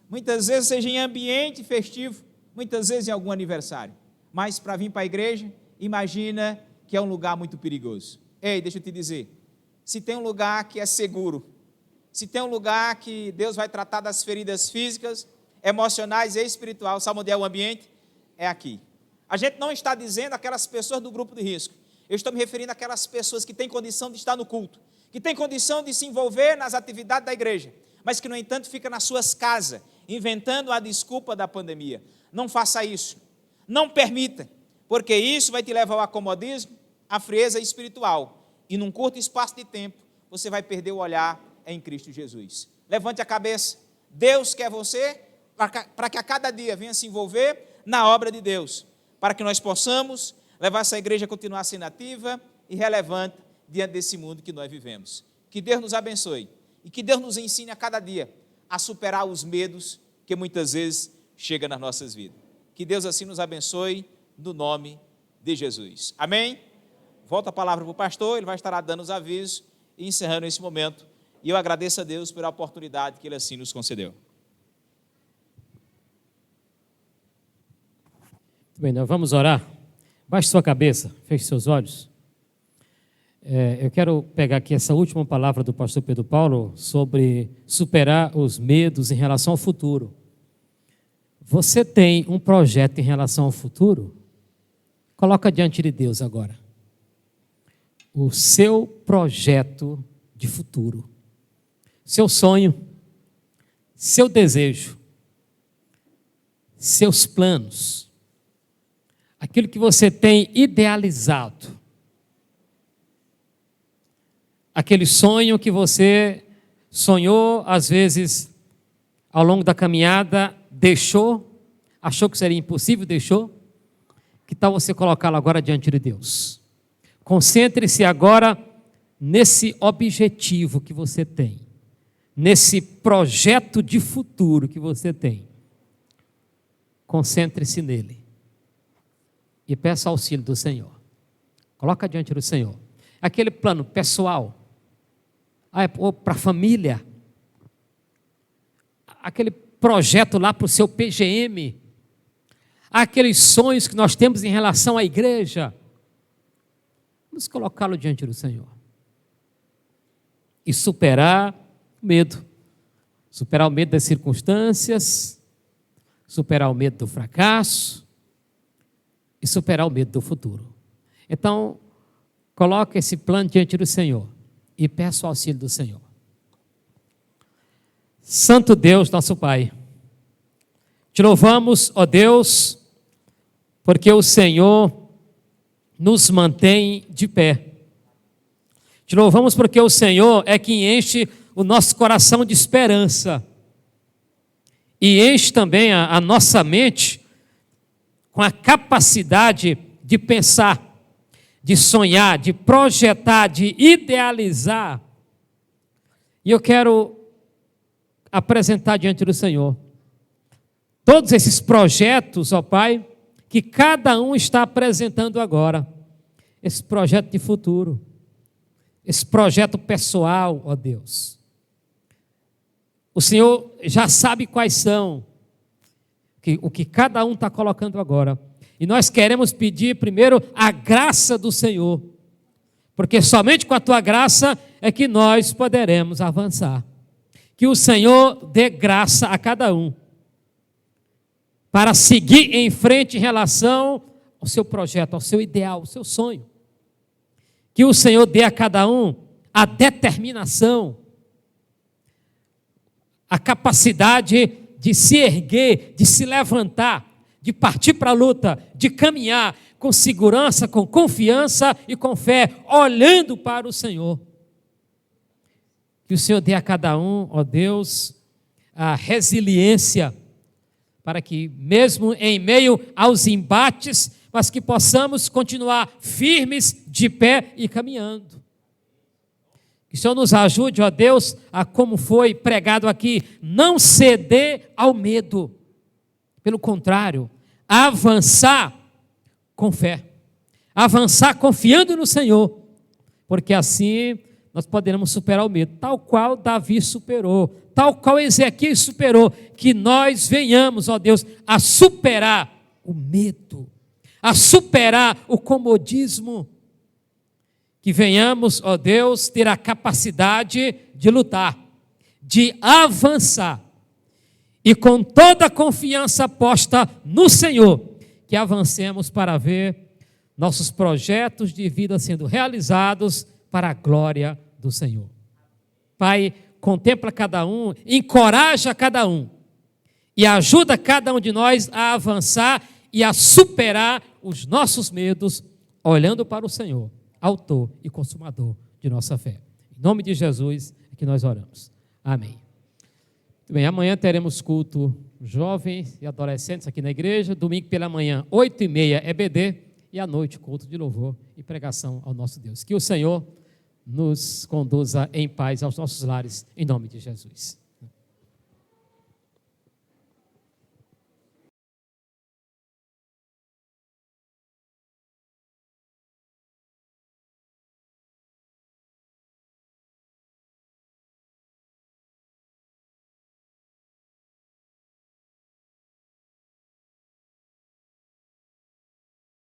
muitas vezes seja em ambiente festivo, muitas vezes em algum aniversário, mas para vir para a igreja, imagina que é um lugar muito perigoso. Ei, deixa eu te dizer, se tem um lugar que é seguro, se tem um lugar que Deus vai tratar das feridas físicas, emocionais e espirituais, sabe onde é o ambiente? É aqui. A gente não está dizendo aquelas pessoas do grupo de risco, eu estou me referindo àquelas pessoas que têm condição de estar no culto, que têm condição de se envolver nas atividades da igreja, mas que, no entanto, fica nas suas casas, inventando a desculpa da pandemia. Não faça isso, não permita, porque isso vai te levar ao acomodismo, à frieza espiritual, e num curto espaço de tempo, você vai perder o olhar em Cristo Jesus. Levante a cabeça, Deus quer você, para que a cada dia venha se envolver na obra de Deus, para que nós possamos levar essa igreja a continuar sendo ativa e relevante diante desse mundo que nós vivemos. Que Deus nos abençoe e que Deus nos ensine a cada dia a superar os medos que muitas vezes chegam nas nossas vidas. Que Deus assim nos abençoe no nome de Jesus. Amém? Volta a palavra para o pastor, ele vai estar dando os avisos e encerrando esse momento. E eu agradeço a Deus pela oportunidade que ele assim nos concedeu. Bem, nós vamos orar. Baixe sua cabeça, feche seus olhos. Eu quero pegar aqui essa última palavra do pastor Pedro Paulo sobre superar os medos em relação ao futuro. Você tem um projeto em relação ao futuro? Coloca diante de Deus agora. O seu projeto de futuro. Seu sonho, seu desejo, seus planos. Aquilo que você tem idealizado, aquele sonho que você sonhou, às vezes, ao longo da caminhada, deixou, achou que seria impossível, deixou. Que tal você colocá-lo agora diante de Deus? Concentre-se agora nesse objetivo que você tem, nesse projeto de futuro que você tem. Concentre-se nele. E peça auxílio do Senhor. Coloca diante do Senhor. Aquele plano pessoal, para a família, aquele projeto lá para o seu PGM, aqueles sonhos que nós temos em relação à igreja, vamos colocá-lo diante do Senhor. E superar o medo. Superar o medo das circunstâncias, superar o medo do fracasso, e superar o medo do futuro. Então, coloque esse plano diante do Senhor e peça o auxílio do Senhor. Santo Deus, nosso Pai, te louvamos, ó Deus, porque o Senhor nos mantém de pé. Te louvamos porque o Senhor é quem enche o nosso coração de esperança e enche também a nossa mente com a capacidade de pensar, de sonhar, de projetar, de idealizar. E eu quero apresentar diante do Senhor todos esses projetos, ó Pai, que cada um está apresentando agora. Esse projeto de futuro, esse projeto pessoal, ó Deus. O Senhor já sabe quais são, o que cada um está colocando agora. E nós queremos pedir primeiro a graça do Senhor, porque somente com a Tua graça é que nós poderemos avançar. Que o Senhor dê graça a cada um para seguir em frente em relação ao seu projeto, ao seu ideal, ao seu sonho. Que o Senhor dê a cada um a determinação, a capacidade de se erguer, de se levantar, de partir para a luta, de caminhar com segurança, com confiança e com fé, olhando para o Senhor. Que o Senhor dê a cada um, ó Deus, a resiliência, para que mesmo em meio aos embates, mas que possamos continuar firmes, de pé e caminhando. Que o Senhor nos ajude, ó Deus, a como foi pregado aqui, não ceder ao medo. Pelo contrário, avançar com fé. Avançar confiando no Senhor. Porque assim nós poderemos superar o medo, tal qual Davi superou, tal qual Ezequiel superou. Que nós venhamos, ó Deus, a superar o medo, a superar o comodismo. Que venhamos, ó Deus, ter a capacidade de lutar, de avançar, e com toda a confiança posta no Senhor, que avancemos para ver nossos projetos de vida sendo realizados para a glória do Senhor. Pai, contempla cada um, encoraja cada um, e ajuda cada um de nós a avançar e a superar os nossos medos, olhando para o Senhor, autor e consumador de nossa fé. Em nome de Jesus é que nós oramos. Amém. Muito bem, amanhã teremos culto jovens e adolescentes aqui na igreja. Domingo pela manhã, 8h30 EBD. E à noite, culto de louvor e pregação ao nosso Deus. Que o Senhor nos conduza em paz aos nossos lares, em nome de Jesus.